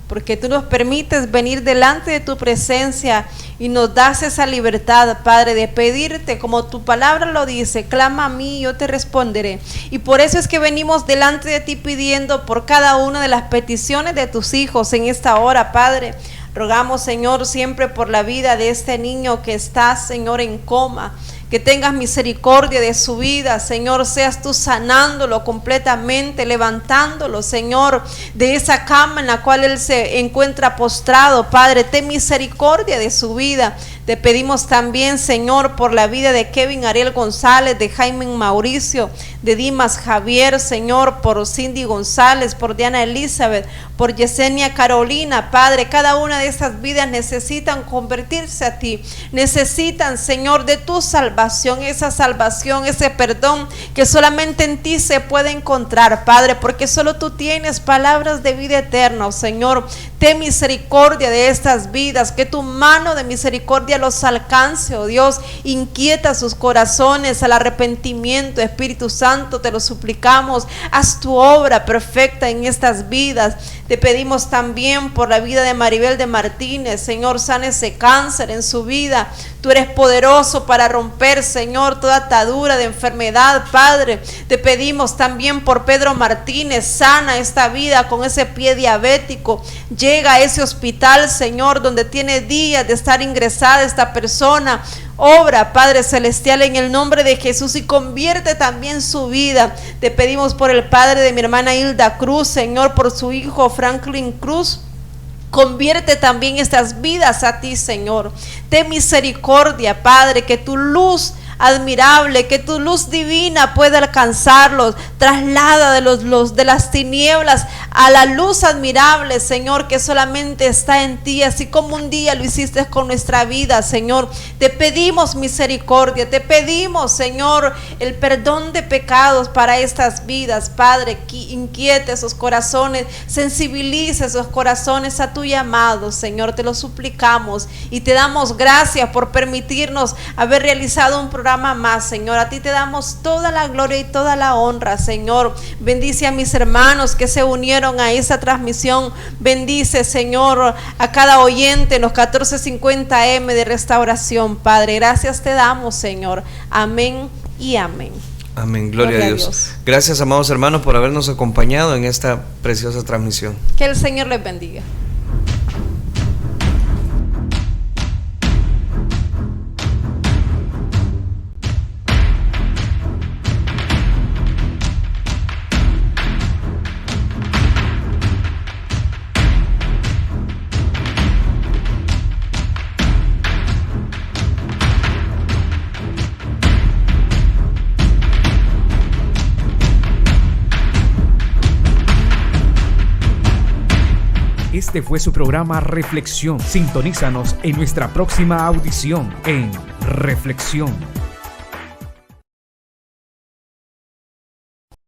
porque tú nos permites venir delante de tu presencia y nos das esa libertad, Padre, de pedirte, como tu palabra lo dice: clama a mí y yo te responderé. Y por eso es que venimos delante de ti pidiendo por cada una de las peticiones de tus hijos en esta hora, Padre. Rogamos, Señor, siempre por la vida de este niño que está, Señor, en coma. Que tengas misericordia de su vida, Señor, seas tú sanándolo completamente, levantándolo, Señor, de esa cama en la cual él se encuentra postrado. Padre, ten misericordia de su vida. Te pedimos también, Señor, por la vida de Kevin Ariel González, de Jaime Mauricio, de Dimas Javier, Señor, por Cindy González, por Diana Elizabeth, por Yesenia Carolina. Padre, cada una de estas vidas necesitan convertirse a ti, necesitan, Señor, de tu salvación, ese perdón que solamente en ti se puede encontrar, Padre, porque solo tú tienes palabras de vida eterna, Señor. Ten misericordia de estas vidas, que tu mano de misericordia los alcance, oh Dios. Inquieta sus corazones al arrepentimiento, Espíritu Santo, te lo suplicamos. Haz tu obra perfecta en estas vidas. Te pedimos también por la vida de Maribel de Martínez, Señor, sana ese cáncer en su vida. Tú eres poderoso para romper, Señor, toda atadura de enfermedad, Padre. Te pedimos también por Pedro Martínez, sana esta vida con ese pie diabético. Llega a ese hospital, Señor, donde tiene días de estar ingresada esta persona. Obra, Padre Celestial, en el nombre de Jesús, y convierte también su vida. Te pedimos por el padre de mi hermana Hilda Cruz, Señor, por su hijo Franklin Cruz. Convierte también estas vidas a ti, Señor. Ten misericordia, Padre, que tu luz admirable, que tu luz divina pueda alcanzarlos. Traslada de las tinieblas a la luz admirable, Señor, que solamente está en ti, así como un día lo hiciste con nuestra vida, Señor. Te pedimos misericordia, te pedimos, Señor, el perdón de pecados para estas vidas, Padre. Inquiete esos corazones, sensibiliza esos corazones a tu llamado, Señor. Te lo suplicamos y te damos gracias por permitirnos haber realizado un programa más, Señor. A ti te damos toda la gloria y toda la honra, Señor. Bendice a mis hermanos que se unieron a esa transmisión. Bendice, Señor, a cada oyente en los 1450M de Restauración, Padre. Gracias te damos, Señor. Amén y amén. Amén, gloria a Dios. Gracias, amados hermanos, por habernos acompañado en esta preciosa transmisión. Que el Señor les bendiga. Este fue su programa Reflexión. Sintonízanos en nuestra próxima audición en Reflexión.